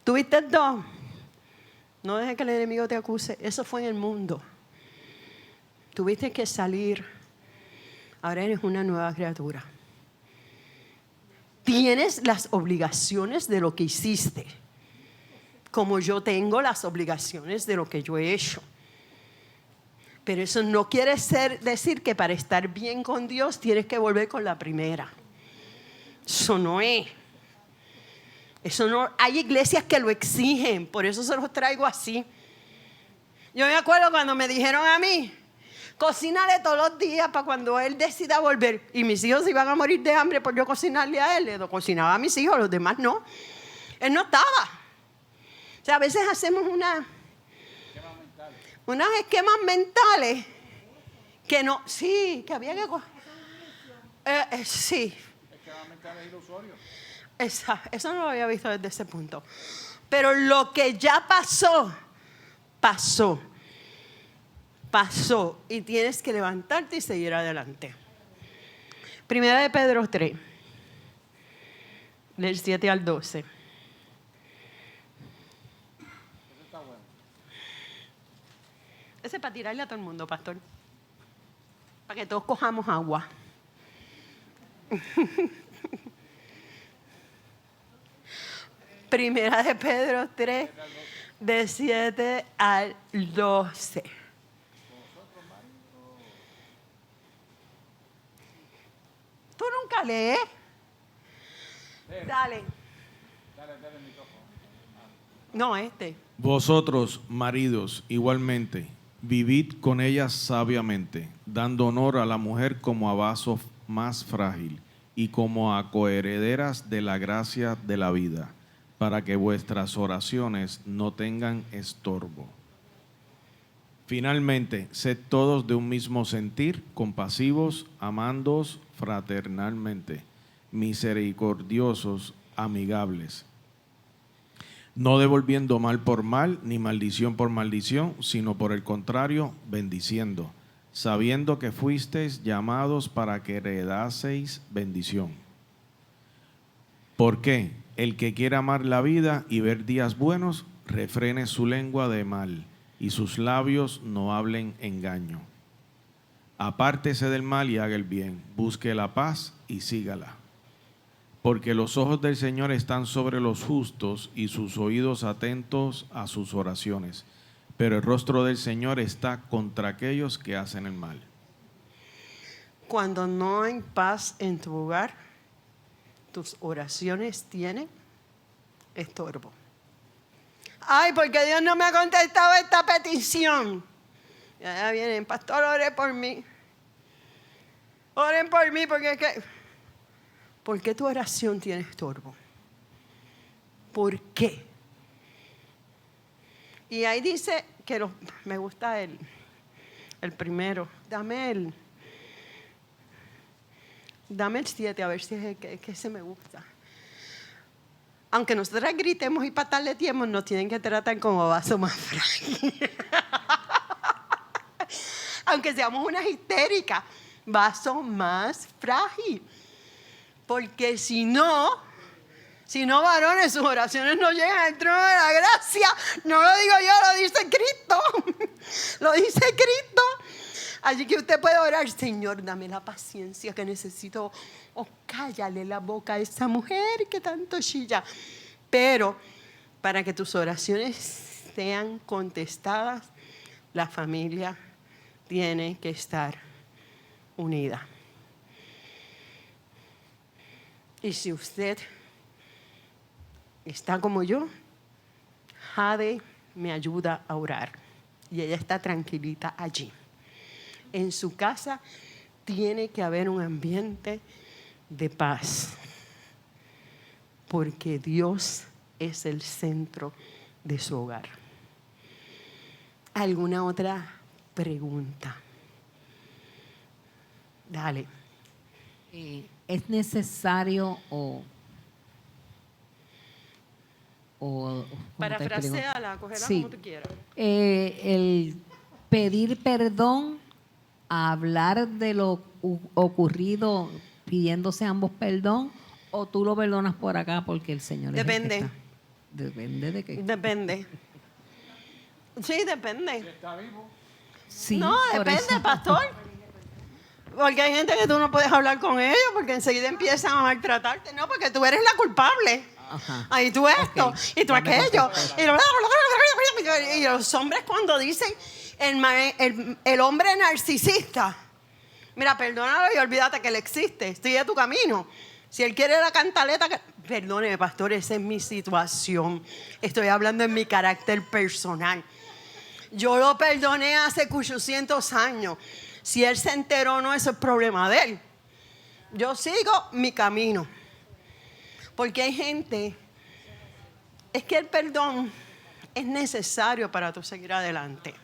¿Tuviste 2? No dejes que el enemigo te acuse. Eso fue en el mundo. Tuviste que salir. Ahora eres una nueva criatura. Tienes las obligaciones de lo que hiciste, como yo tengo las obligaciones de lo que yo he hecho. Pero eso no quiere decir que para estar bien con Dios tienes que volver con la primera. Eso no es. Eso no. Hay iglesias que lo exigen, por eso se los traigo así. Yo me acuerdo cuando me dijeron a mí, cocínale todos los días para cuando él decida volver. Y mis hijos se iban a morir de hambre por yo cocinarle a él. Le cocinaba a mis hijos, los demás no. Él no estaba. O sea, a veces hacemos unos esquemas mentales que no. Sí, que había que. Sí. Esquemas mentales ilusorios. Eso no lo había visto desde ese punto. Pero lo que ya pasó, pasó. Pasó y tienes que levantarte y seguir adelante. Primera de Pedro 3, del 7 al 12. Ese es para tirarle a todo el mundo, pastor. Para que todos cojamos agua. Primera de Pedro 3, del 7 al 12. ¿Tú nunca lees? Dale. Dale el micrófono. No, este. Vosotros, maridos, igualmente, vivid con ellas sabiamente, dando honor a la mujer como a vaso más frágil y como a coherederas de la gracia de la vida, para que vuestras oraciones no tengan estorbo. Finalmente, sed todos de un mismo sentir, compasivos, amándoos fraternalmente, misericordiosos, amigables, no devolviendo mal por mal, ni maldición por maldición, sino por el contrario, bendiciendo, sabiendo que fuisteis llamados para que heredaseis bendición. ¿Por qué? El que quiera amar la vida y ver días buenos, refrene su lengua de mal, y sus labios no hablen engaño. Apártese del mal y haga el bien, busque la paz y sígala. Porque los ojos del Señor están sobre los justos y sus oídos atentos a sus oraciones. Pero el rostro del Señor está contra aquellos que hacen el mal. Cuando no hay paz en tu hogar, tus oraciones tienen estorbo. Ay, porque Dios no me ha contestado esta petición. Y allá vienen, pastor, ore por mí. Oren por mí porque es que... ¿Por qué tu oración tiene estorbo? ¿Por qué? Y ahí dice que me gusta el primero. Dame el 7, a ver si es que ese me gusta. Aunque nosotras gritemos y pataleteemos, nos tienen que tratar como vaso más frágil. Aunque seamos unas histéricas, vaso más frágil. Porque si no, varones, sus oraciones no llegan al trono de la gracia. No lo digo yo, lo dice Cristo. Lo dice Cristo. Así que usted puede orar, Señor, dame la paciencia que necesito. O cállale la boca a esa mujer que tanto chilla. Pero para que tus oraciones sean contestadas, la familia tiene que estar unida. Y si usted está como yo, Jade me ayuda a orar. Y ella está tranquilita allí. En su casa tiene que haber un ambiente de paz. Porque Dios es el centro de su hogar. ¿Alguna otra pregunta? Dale. ¿Es necesario parafraseala, cógela como tú quieras. El pedir perdón, hablar de lo ocurrido pidiéndose ambos perdón, o tú lo perdonas por acá porque el Señor es el que Depende. está? Depende de qué. Depende. Sí, depende. ¿Está vivo? Sí, no, por depende, eso. pastor. Porque hay gente que tú no puedes hablar con ellos porque enseguida empiezan a maltratarte. No, porque tú eres la culpable. Ajá. Ahí tú esto, y tú Dame aquello. contexto. Y los hombres cuando dicen el hombre narcisista, mira, perdónalo y olvídate que él existe. Sigue tu camino. Si él quiere la cantaleta, perdóneme, pastor, esa es mi situación. Estoy hablando en mi carácter personal. Yo lo perdoné hace 800 años. Si él se enteró o no, eso es problema de él. Yo sigo mi camino. Porque hay gente, es que el perdón es necesario para tú seguir adelante.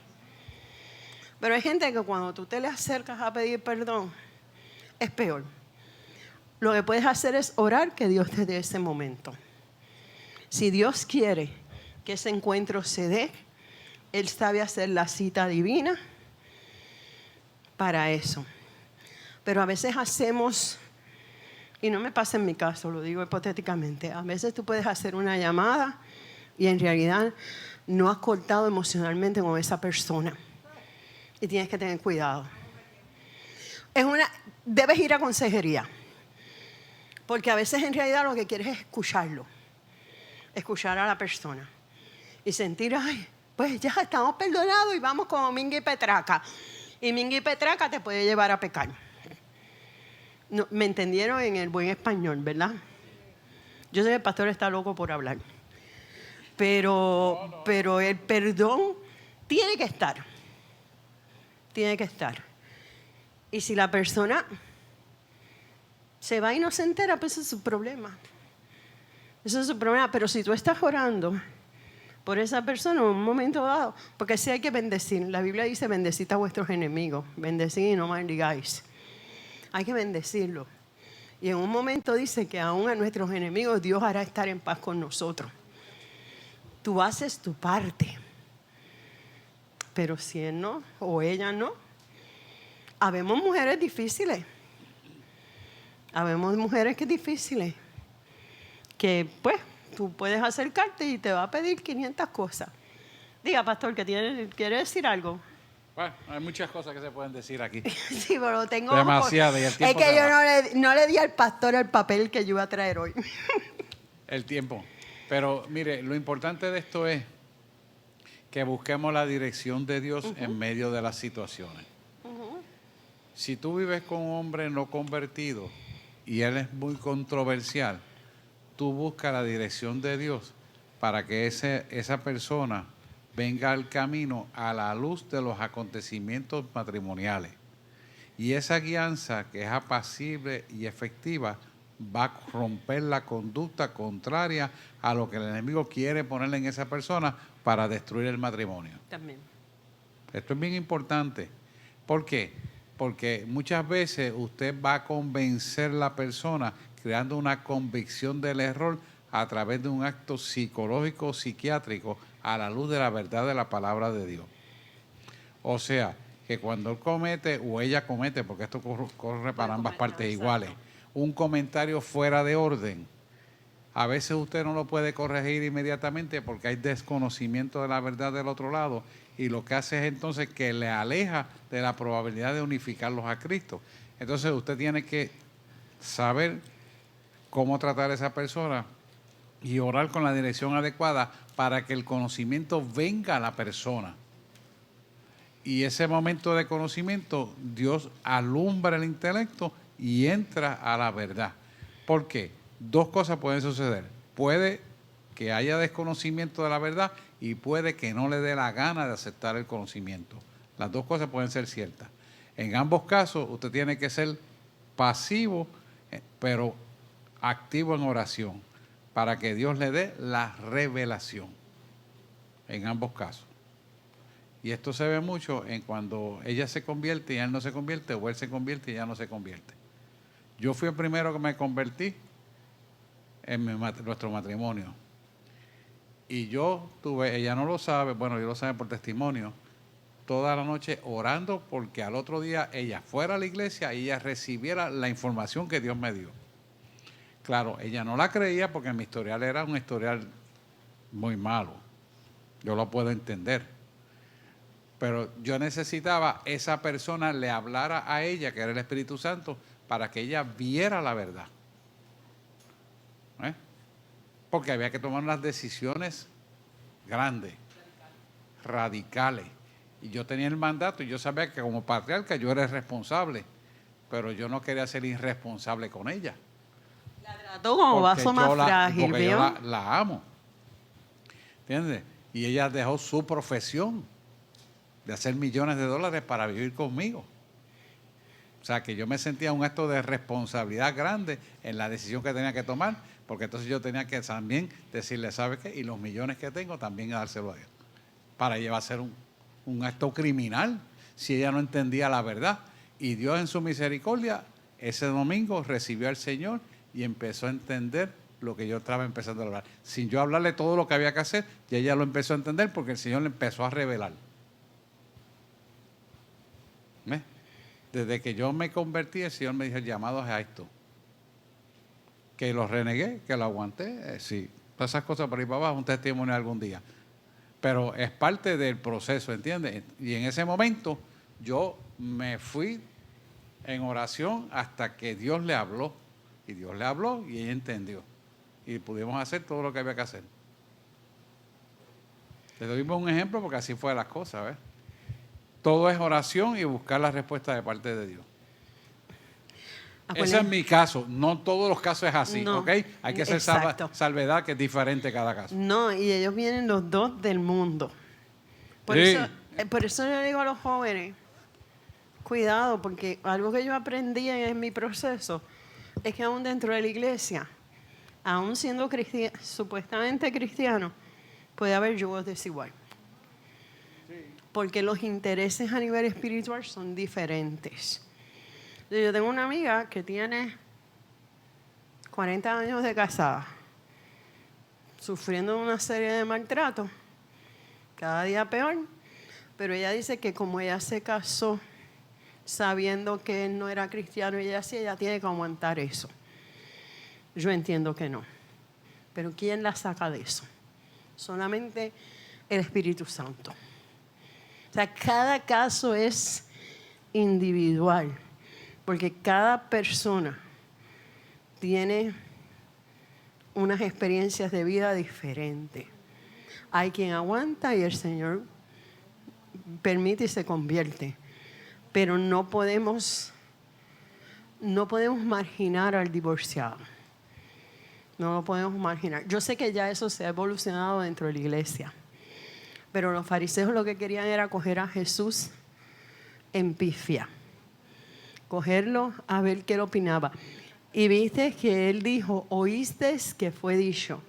Pero hay gente que cuando tú te le acercas a pedir perdón, es peor. Lo que puedes hacer es orar que Dios te dé ese momento. Si Dios quiere que ese encuentro se dé, Él sabe hacer la cita divina para eso. Pero a veces hacemos, y no me pasa en mi caso, lo digo hipotéticamente, a veces tú puedes hacer una llamada y en realidad no has cortado emocionalmente con esa persona. Y tienes que tener cuidado. Debes ir a consejería. Porque a veces en realidad lo que quieres es escucharlo. Escuchar a la persona. Y sentir, ay, pues ya estamos perdonados y vamos como Minga y Petraca. Y Minga y Petraca te puede llevar a pecar. No, me entendieron en el buen español, ¿verdad? Yo sé que el pastor está loco por hablar. Pero el perdón tiene que estar. Tiene que estar. Y si la persona se va y no se entera, pues ese es su problema. Ese es su problema. Pero si tú estás orando por esa persona en un momento dado, porque sí hay que bendecir. La Biblia dice, bendecid a vuestros enemigos. Bendecid y no maldigáis. Hay que bendecirlo. Y en un momento dice que aún a nuestros enemigos Dios hará estar en paz con nosotros. Tú haces tu parte. Pero si él no, o ella no, habemos mujeres difíciles. Habemos mujeres que difíciles. Que pues tú puedes acercarte y te va a pedir 500 cosas. Diga, pastor, que quiere decir algo. Bueno, hay muchas cosas que se pueden decir aquí. Sí, pero tengo... Demasiado. Y el es tiempo que se yo va. no le di al pastor el papel que yo iba a traer hoy. El tiempo. Pero mire, lo importante de esto es que busquemos la dirección de Dios en medio de las situaciones. Si tú vives con un hombre no convertido y él es muy controversial, tú buscas la dirección de Dios para que esa persona venga al camino a la luz de los acontecimientos matrimoniales. Y esa guianza, que es apacible y efectiva, va a romper la conducta contraria a lo que el enemigo quiere ponerle en esa persona para destruir el matrimonio. También. Esto es bien importante. ¿Por qué? Porque muchas veces usted va a convencer a la persona creando una convicción del error a través de un acto psicológico o psiquiátrico a la luz de la verdad de la palabra de Dios. O sea, que cuando él comete o ella comete, porque esto corre para ambas partes iguales, un comentario fuera de orden, a veces usted no lo puede corregir inmediatamente porque hay desconocimiento de la verdad del otro lado y lo que hace es entonces que le aleja de la probabilidad de unificarlos a Cristo. Entonces usted tiene que saber cómo tratar a esa persona y orar con la dirección adecuada para que el conocimiento venga a la persona. Y ese momento de conocimiento, Dios alumbra el intelecto y entra a la verdad. ¿Por qué? Dos cosas pueden suceder. Puede que haya desconocimiento de la verdad y puede que no le dé la gana de aceptar el conocimiento. Las dos cosas pueden ser ciertas. En ambos casos, usted tiene que ser pasivo, pero activo en oración, para que Dios le dé la revelación. En ambos casos. Y esto se ve mucho en cuando ella se convierte y él no se convierte, o él se convierte y ella no se convierte. Yo fui el primero que me convertí en nuestro matrimonio. Y yo tuve, ella no lo sabe, bueno, yo lo sabe por testimonio, toda la noche orando porque al otro día ella fuera a la iglesia y ella recibiera la información que Dios me dio. Claro, ella no la creía porque mi historial era un historial muy malo. Yo lo puedo entender. Pero yo necesitaba esa persona le hablara a ella, que era el Espíritu Santo, para que ella viera la verdad. Porque había que tomar unas decisiones grandes, radicales. Y yo tenía el mandato y yo sabía que como patriarca yo era el responsable, pero yo no quería ser irresponsable con ella. La trató como vaso más frágil, porque yo ¿vio? la amo. ¿Entiendes? Y ella dejó su profesión de hacer millones de dólares para vivir conmigo. O sea, que yo me sentía un acto de responsabilidad grande en la decisión que tenía que tomar, porque entonces yo tenía que también decirle, ¿sabe qué? Y los millones que tengo también dárselo a ella. Para ella va a ser un acto criminal si ella no entendía la verdad. Y Dios en su misericordia, ese domingo recibió al Señor y empezó a entender lo que yo estaba empezando a hablar. Sin yo hablarle todo lo que había que hacer, y ella lo empezó a entender porque el Señor le empezó a revelar. ¿Ves? Desde que yo me convertí, el Señor me dijo, el llamado es a esto. Que lo renegué, que lo aguanté, sí. Todas esas cosas por ahí para abajo, un testimonio algún día. Pero es parte del proceso, ¿entiendes? Y en ese momento yo me fui en oración hasta que Dios le habló. Y Dios le habló y ella entendió. Y pudimos hacer todo lo que había que hacer. Les doy un ejemplo porque así fue las cosas, ¿ves? Todo es oración y buscar la respuesta de parte de Dios. Ese es mi caso. No todos los casos es así, No, ¿ok? Hay que hacer salvedad que es diferente cada caso. No, y ellos vienen los dos del mundo. Por Sí. eso yo le digo a los jóvenes, cuidado, porque algo que yo aprendí en mi proceso es que aún dentro de la iglesia, aún siendo supuestamente cristiano, puede haber yugos desiguales. Porque los intereses a nivel espiritual son diferentes. Yo tengo una amiga que tiene 40 años de casada, sufriendo una serie de maltratos, cada día peor, pero ella dice que como ella se casó sabiendo que él no era cristiano, ella tiene que aguantar eso. Yo entiendo que no, pero ¿quién la saca de eso? Solamente el Espíritu Santo. O sea, cada caso es individual, porque cada persona tiene unas experiencias de vida diferentes. Hay quien aguanta y el Señor permite y se convierte. Pero no podemos marginar al divorciado. No lo podemos marginar. Yo sé que ya eso se ha evolucionado dentro de la iglesia. Pero los fariseos lo que querían era coger a Jesús en pifia. Cogerlo a ver qué él opinaba. Y viste que él dijo, oíste que fue dicho.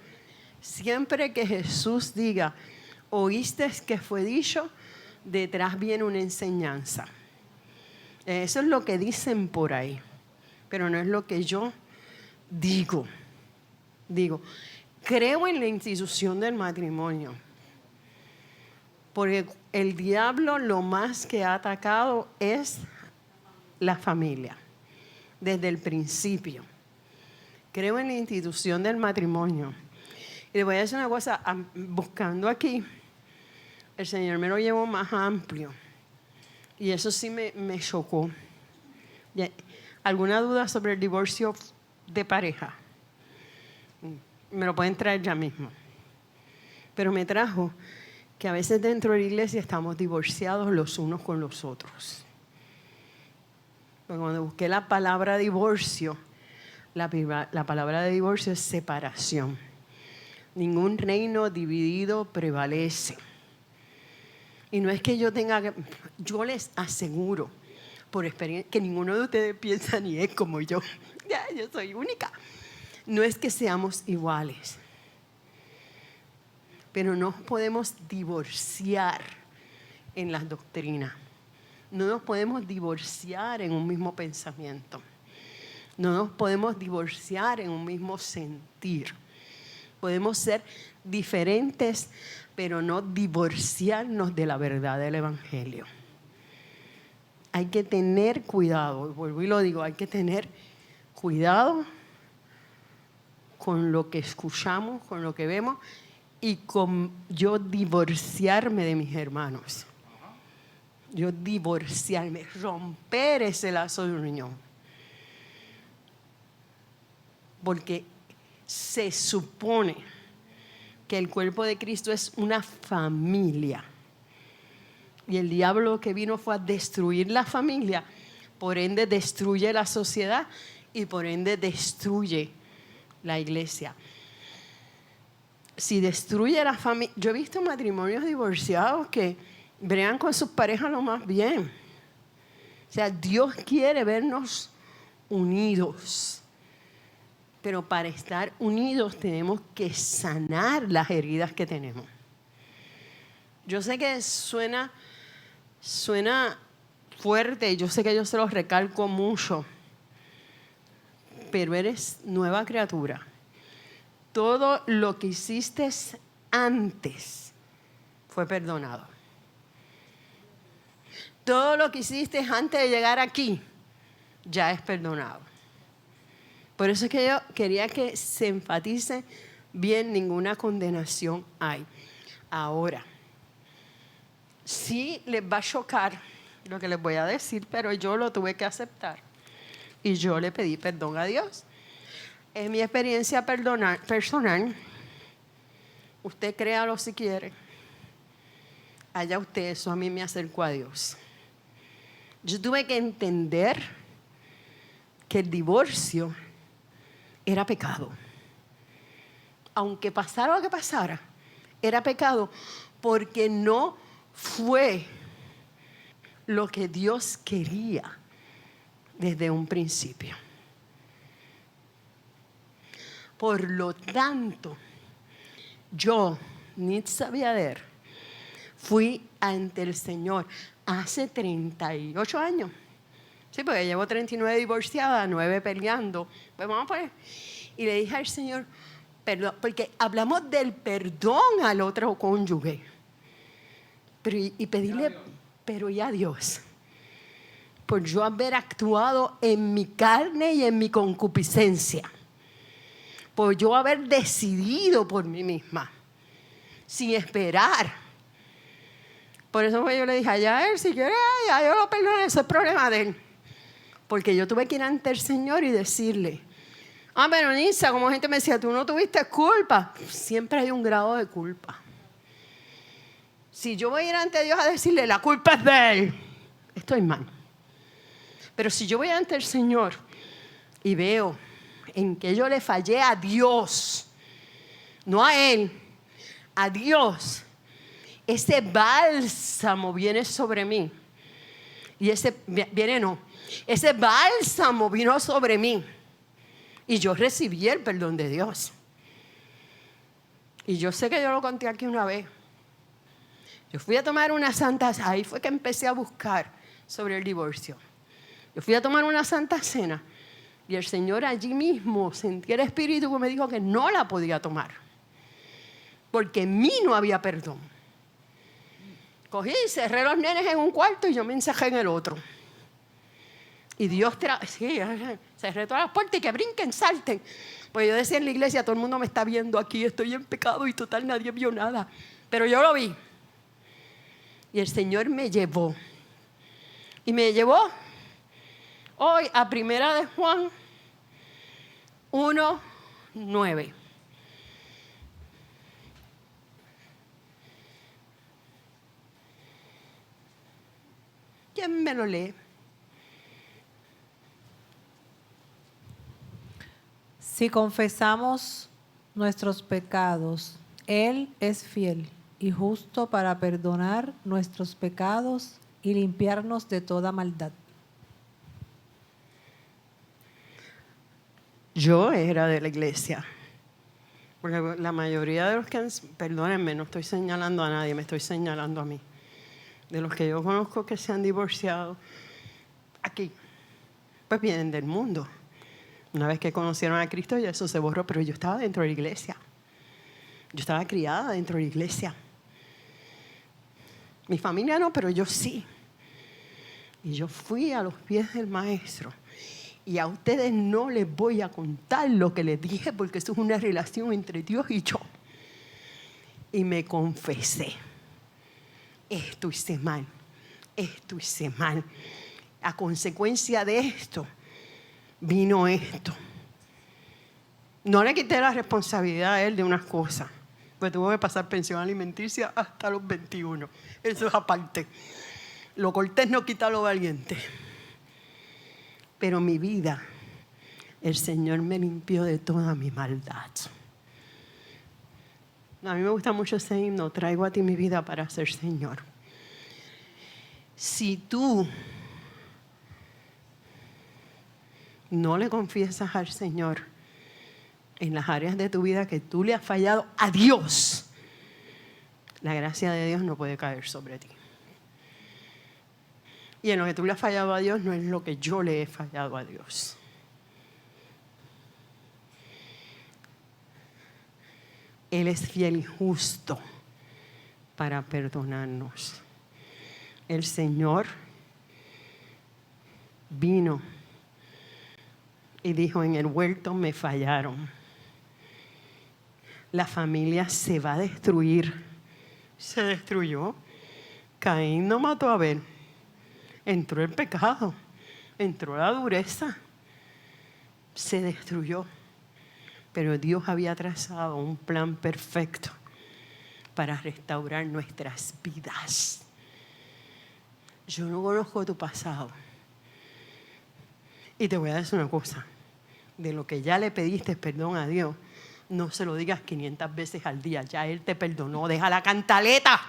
Siempre que Jesús diga, oíste que fue dicho, detrás viene una enseñanza. Eso es lo que dicen por ahí, pero no es lo que yo digo. Creo en la institución del matrimonio, porque el diablo lo más que ha atacado es la familia, desde el principio. Creo en la institución del matrimonio. Y le voy a decir una cosa, buscando aquí, el Señor me lo llevó más amplio. Y eso sí me chocó. ¿Alguna duda sobre el divorcio de pareja? Me lo pueden traer ya mismo. Pero me trajo que a veces dentro de la iglesia estamos divorciados los unos con los otros. Pero cuando busqué la palabra divorcio, la palabra de divorcio es separación. Ningún reino dividido prevalece. Y no es que yo les aseguro por experiencia que ninguno de ustedes piensa ni es como yo. Yo soy única. No es que seamos iguales, pero no podemos divorciar en las doctrinas. No nos podemos divorciar en un mismo pensamiento. No nos podemos divorciar en un mismo sentir. Podemos ser diferentes, pero no divorciarnos de la verdad del Evangelio. Hay que tener cuidado, vuelvo y lo digo, hay que tener cuidado con lo que escuchamos, con lo que vemos y con yo divorciarme de mis hermanos. Yo divorciarme, romper ese lazo de unión. Porque se supone que el cuerpo de Cristo es una familia. Y el diablo que vino fue a destruir la familia, por ende destruye la sociedad y por ende destruye la iglesia. Si destruye la familia, yo he visto matrimonios divorciados que bregan con sus parejas lo más bien. O sea, Dios quiere vernos unidos. Pero para estar unidos tenemos que sanar las heridas que tenemos. Yo sé que suena fuerte y yo sé que yo se los recalco mucho, pero eres nueva criatura. Todo lo que hiciste antes fue perdonado. Todo lo que hiciste antes de llegar aquí ya es perdonado. Por eso es que yo quería que se enfatice bien, ninguna condenación hay. Ahora, sí les va a chocar lo que les voy a decir, pero yo lo tuve que aceptar. Y yo le pedí perdón a Dios. Es mi experiencia personal. Usted créalo si quiere. Allá usted, eso a mí me acercó a Dios. Yo tuve que entender que el divorcio era pecado. Aunque pasara lo que pasara, era pecado porque no fue lo que Dios quería desde un principio. Por lo tanto, yo, Nitza Viader, fui ante el Señor hace 38 años. Sí, porque llevo 39 divorciada, 9 peleando. Pues vamos a poner. Y le dije al Señor, perdón, porque hablamos del perdón al otro cónyuge. Pero, y pedirle, pero y a Dios, por yo haber actuado en mi carne y en mi concupiscencia. Por yo haber decidido por mí misma, sin esperar. Por eso yo le dije, allá él, si quiere, ya yo lo perdono, ese es problema de él. Porque yo tuve que ir ante el Señor y decirle, pero Nisa, como gente me decía, tú no tuviste culpa. Siempre hay un grado de culpa. Si yo voy a ir ante Dios a decirle, la culpa es de él, estoy mal. Pero si yo voy ante el Señor y veo en que yo le fallé a Dios, no a él, a Dios, ese bálsamo viene sobre mí. Y ese bálsamo vino sobre mí. Y yo recibí el perdón de Dios. Y yo sé que yo lo conté aquí una vez. Yo fui a tomar una santa, ahí fue que empecé a buscar sobre el divorcio. Yo fui a tomar una santa cena y el Señor allí mismo sentí el Espíritu que me dijo que no la podía tomar. Porque en mí no había perdón. Cogí y cerré los nenes en un cuarto y yo me encerré en el otro. Y Dios cerré todas las puertas y que brinquen, salten. Pues yo decía en la iglesia, todo el mundo me está viendo aquí, estoy en pecado y total nadie vio nada. Pero yo lo vi. Y el Señor me llevó. Y me llevó hoy a 1 de Juan 1:9. ¿Quién me lo lee? Si confesamos nuestros pecados, Él es fiel y justo para perdonar nuestros pecados y limpiarnos de toda maldad. Yo era de la iglesia. Porque la mayoría de los que, perdónenme, no estoy señalando a nadie, me estoy señalando a mí. De los que yo conozco que se han divorciado aquí, pues vienen del mundo. Una vez que conocieron a Cristo, ya eso se borró, pero yo estaba dentro de la iglesia. Yo estaba criada dentro de la iglesia. Mi familia no, pero yo sí. Y yo fui a los pies del Maestro. Y a ustedes no les voy a contar lo que les dije, porque eso es una relación entre Dios y yo. y me confesé. Esto hice mal, esto hice mal. A consecuencia de esto, vino esto. No le quité la responsabilidad a él de unas cosas, pues tuvo que pasar pensión alimenticia hasta los 21. Eso es aparte. Lo cortés no quita lo valiente. Pero mi vida, el Señor me limpió de toda mi maldad. A mí me gusta mucho ese himno, traigo a ti mi vida para ser Señor. Si tú no le confiesas al Señor en las áreas de tu vida que tú le has fallado a Dios, la gracia de Dios no puede caer sobre ti. Y en lo que tú le has fallado a Dios no es lo que yo le he fallado a Dios. Él es fiel y justo para perdonarnos. El Señor vino y dijo, en el huerto me fallaron. La familia se va a destruir. Se destruyó. Caín no mató a Abel. Entró el pecado. Entró la dureza. Se destruyó. Pero Dios había trazado un plan perfecto para restaurar nuestras vidas. Yo no conozco tu pasado. Y te voy a decir una cosa. De lo que ya le pediste perdón a Dios, no se lo digas 500 veces al día. Ya Él te perdonó. Deja la cantaleta.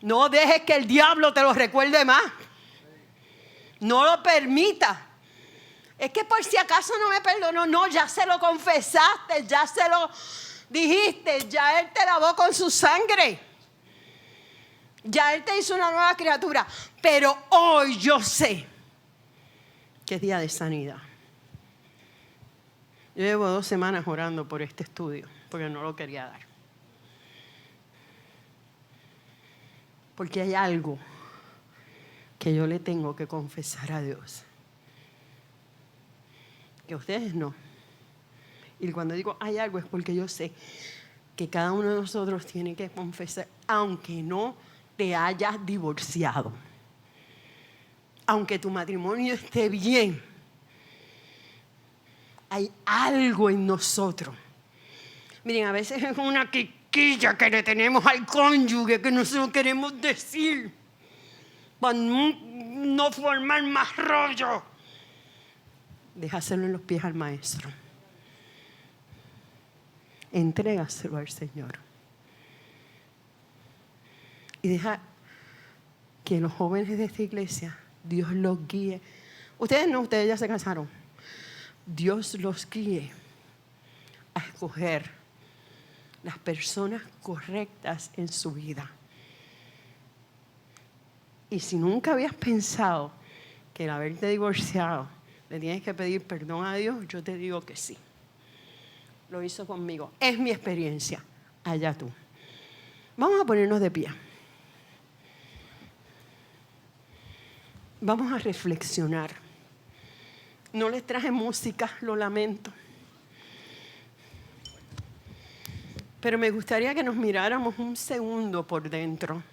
No dejes que el diablo te lo recuerde más. No lo permitas. Es que por si acaso no me perdonó. No, ya se lo confesaste, ya se lo dijiste, ya Él te lavó con su sangre. Ya Él te hizo una nueva criatura. Pero hoy yo sé que es día de sanidad. Yo llevo 2 semanas orando por este estudio, porque no lo quería dar. Porque hay algo que yo le tengo que confesar a Dios. Que ustedes no. Y cuando digo hay algo es porque yo sé que cada uno de nosotros tiene que confesar, aunque no te hayas divorciado, aunque tu matrimonio esté bien, hay algo en nosotros. Miren, a veces es una quiquilla que le tenemos al cónyuge que no se lo queremos decir para no formar más rollo. Déjaselo en los pies al maestro. Entrégaselo al Señor. Y deja que los jóvenes de esta iglesia, Dios los guíe. Ustedes no, ustedes ya se casaron. Dios los guíe a escoger las personas correctas en su vida. Y si nunca habías pensado que el haberte divorciado le tienes que pedir perdón a Dios, yo te digo que sí. Lo hizo conmigo. Es mi experiencia. Allá tú. Vamos a ponernos de pie. Vamos a reflexionar. No les traje música, lo lamento. Pero me gustaría que nos miráramos un segundo por dentro.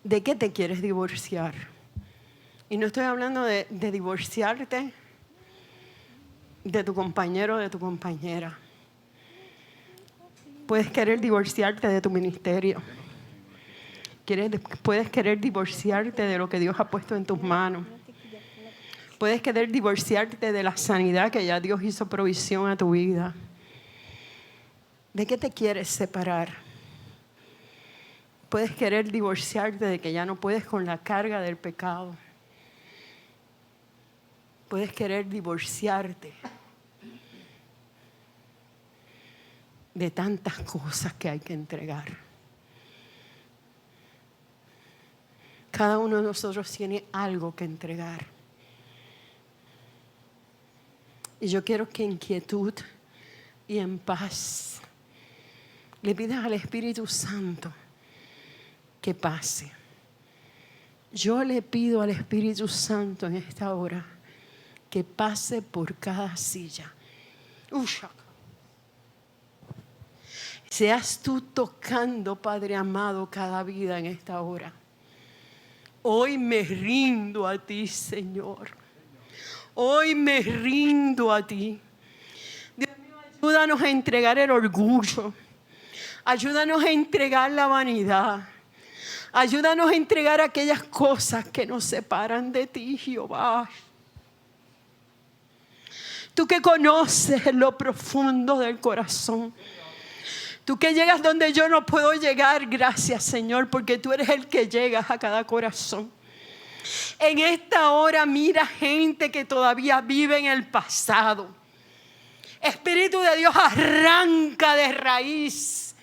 ¿De qué te quieres divorciar? Y no estoy hablando de divorciarte de tu compañero o de tu compañera. Puedes querer divorciarte de tu ministerio. Puedes querer divorciarte de lo que Dios ha puesto en tus manos. Puedes querer divorciarte de la sanidad que ya Dios hizo provisión a tu vida. ¿De qué te quieres separar? Puedes querer divorciarte de que ya no puedes con la carga del pecado. Puedes querer divorciarte de tantas cosas que hay que entregar. Cada uno de nosotros tiene algo que entregar. Y yo quiero que en quietud y en paz le pidas al Espíritu Santo que pase. Yo le pido al Espíritu Santo en esta hora que pase por cada silla. Seas tú tocando, Padre amado, cada vida en esta hora. Hoy me rindo a ti, Señor. Hoy me rindo a ti. Dios mío, ayúdanos a entregar el orgullo. Ayúdanos a entregar la vanidad. Ayúdanos a entregar aquellas cosas que nos separan de ti, Jehová. Tú que conoces lo profundo del corazón. Tú que llegas donde yo no puedo llegar, gracias Señor, porque tú eres el que llegas a cada corazón. En esta hora mira gente que todavía vive en el pasado. Espíritu de Dios, arranca de raíz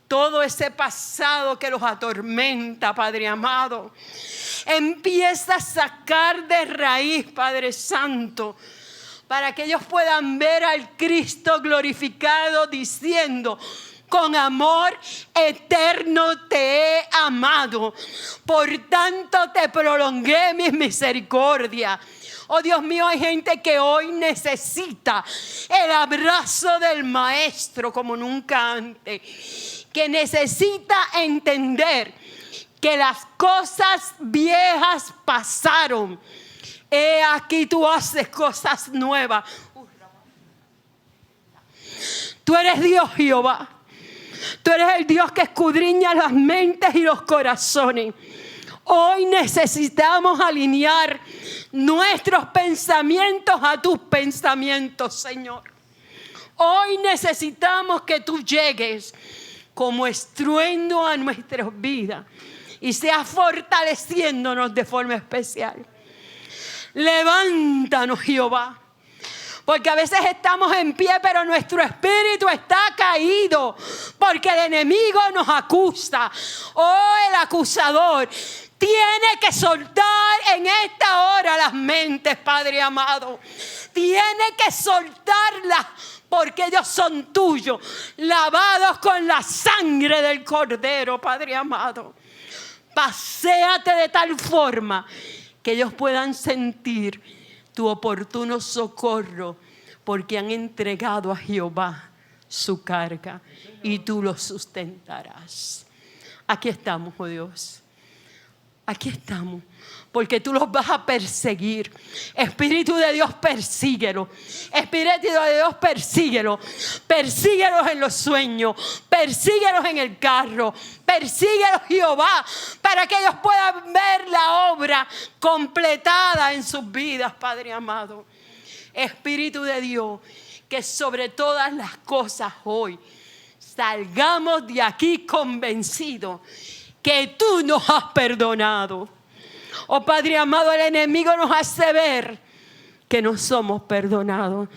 todo ese pasado que los atormenta, Padre amado. Empieza a sacar de raíz, Padre Santo, para que ellos puedan ver al Cristo glorificado diciendo: con amor eterno te he amado, por tanto te prolongué mis misericordias. Oh Dios mío, hay gente que hoy necesita el abrazo del Maestro como nunca antes, que necesita entender que las cosas viejas pasaron. He aquí tú haces cosas nuevas. Tú eres Dios, Jehová. Tú eres el Dios que escudriña las mentes y los corazones. Hoy necesitamos alinear nuestros pensamientos a tus pensamientos, Señor. Hoy necesitamos que tú llegues como estruendo a nuestras vidas y seas fortaleciéndonos de forma especial. Levántanos, Jehová. Porque a veces estamos en pie, pero nuestro espíritu está caído. Porque el enemigo nos acusa. Oh, el acusador tiene que soltar en esta hora las mentes, Padre amado. Tiene que soltarlas porque ellos son tuyos, lavados con la sangre del Cordero, Padre amado. Paséate de tal forma que ellos puedan sentir tu oportuno socorro, porque han entregado a Jehová su carga y tú los sustentarás. Aquí estamos, oh Dios. Aquí estamos, porque tú los vas a perseguir. Espíritu de Dios, persíguelo. Espíritu de Dios, persíguelo. Persíguelos en los sueños. Persíguelos en el carro. Persíguelos, Jehová, para que ellos puedan ver la obra completada en sus vidas, Padre amado. Espíritu de Dios, que sobre todas las cosas hoy salgamos de aquí convencidos que tú nos has perdonado. Oh Padre amado, el enemigo nos hace ver que no somos perdonados.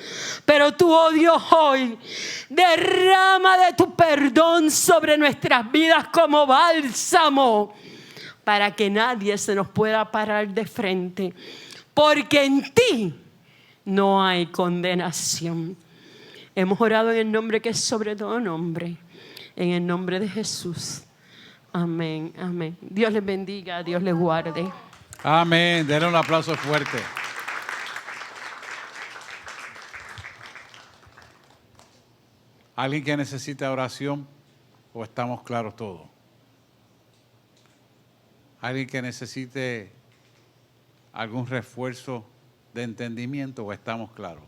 Pero tú, oh Dios, hoy derrama de tu perdón sobre nuestras vidas como bálsamo, para que nadie se nos pueda parar de frente. Porque en ti no hay condenación. Hemos orado en el nombre que es sobre todo nombre. En el nombre de Jesús. Amén, amén. Dios les bendiga, Dios les guarde. Amén. Denle un aplauso fuerte. ¿Alguien que necesita oración o estamos claros todos? ¿Alguien que necesite algún refuerzo de entendimiento o estamos claros?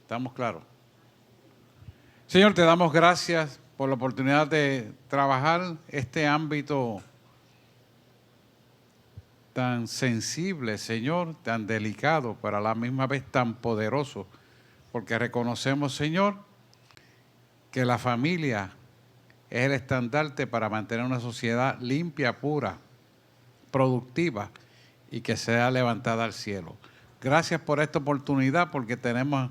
¿Estamos claros? Señor, te damos gracias por la oportunidad de trabajar este ámbito tan sensible, Señor, tan delicado, pero a la misma vez tan poderoso, porque reconocemos, Señor, que la familia es el estandarte para mantener una sociedad limpia, pura, productiva y que sea levantada al cielo. Gracias por esta oportunidad, porque tenemos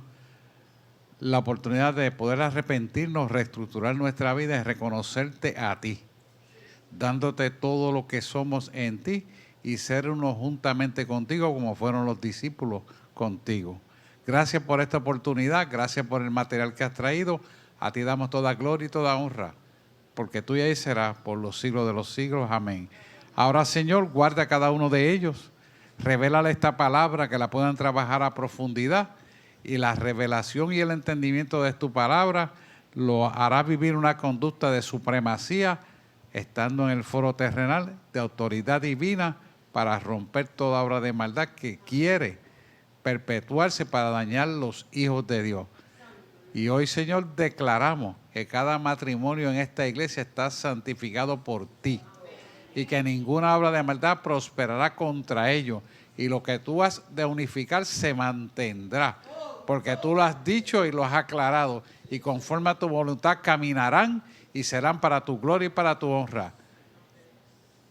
la oportunidad de poder arrepentirnos, reestructurar nuestra vida y reconocerte a ti, dándote todo lo que somos en ti y ser uno juntamente contigo como fueron los discípulos contigo. Gracias por esta oportunidad, gracias por el material que has traído. A ti damos toda gloria y toda honra, porque tuya y será por los siglos de los siglos. Amén. Ahora, Señor, guarda a cada uno de ellos. Revélale esta palabra, que la puedan trabajar a profundidad, y la revelación y el entendimiento de tu palabra lo hará vivir una conducta de supremacía, estando en el foro terrenal de autoridad divina, para romper toda obra de maldad que quiere perpetuarse para dañar los hijos de Dios. Y hoy, Señor, declaramos que cada matrimonio en esta iglesia está santificado por ti, y que ninguna obra de maldad prosperará contra ellos, y lo que tú has de unificar se mantendrá, porque tú lo has dicho y lo has aclarado, y conforme a tu voluntad caminarán y serán para tu gloria y para tu honra,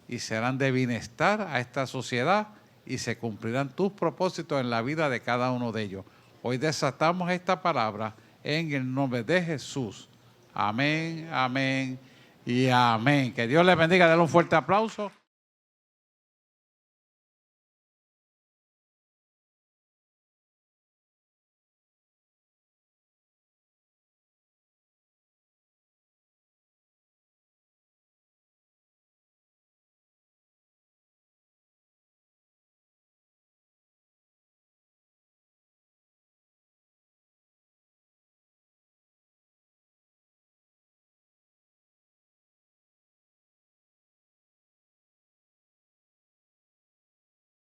y serán de bienestar a esta sociedad, y se cumplirán tus propósitos en la vida de cada uno de ellos. Hoy desatamos esta palabra en el nombre de Jesús. Amén, amén y amén. Que Dios les bendiga. Denle un fuerte aplauso.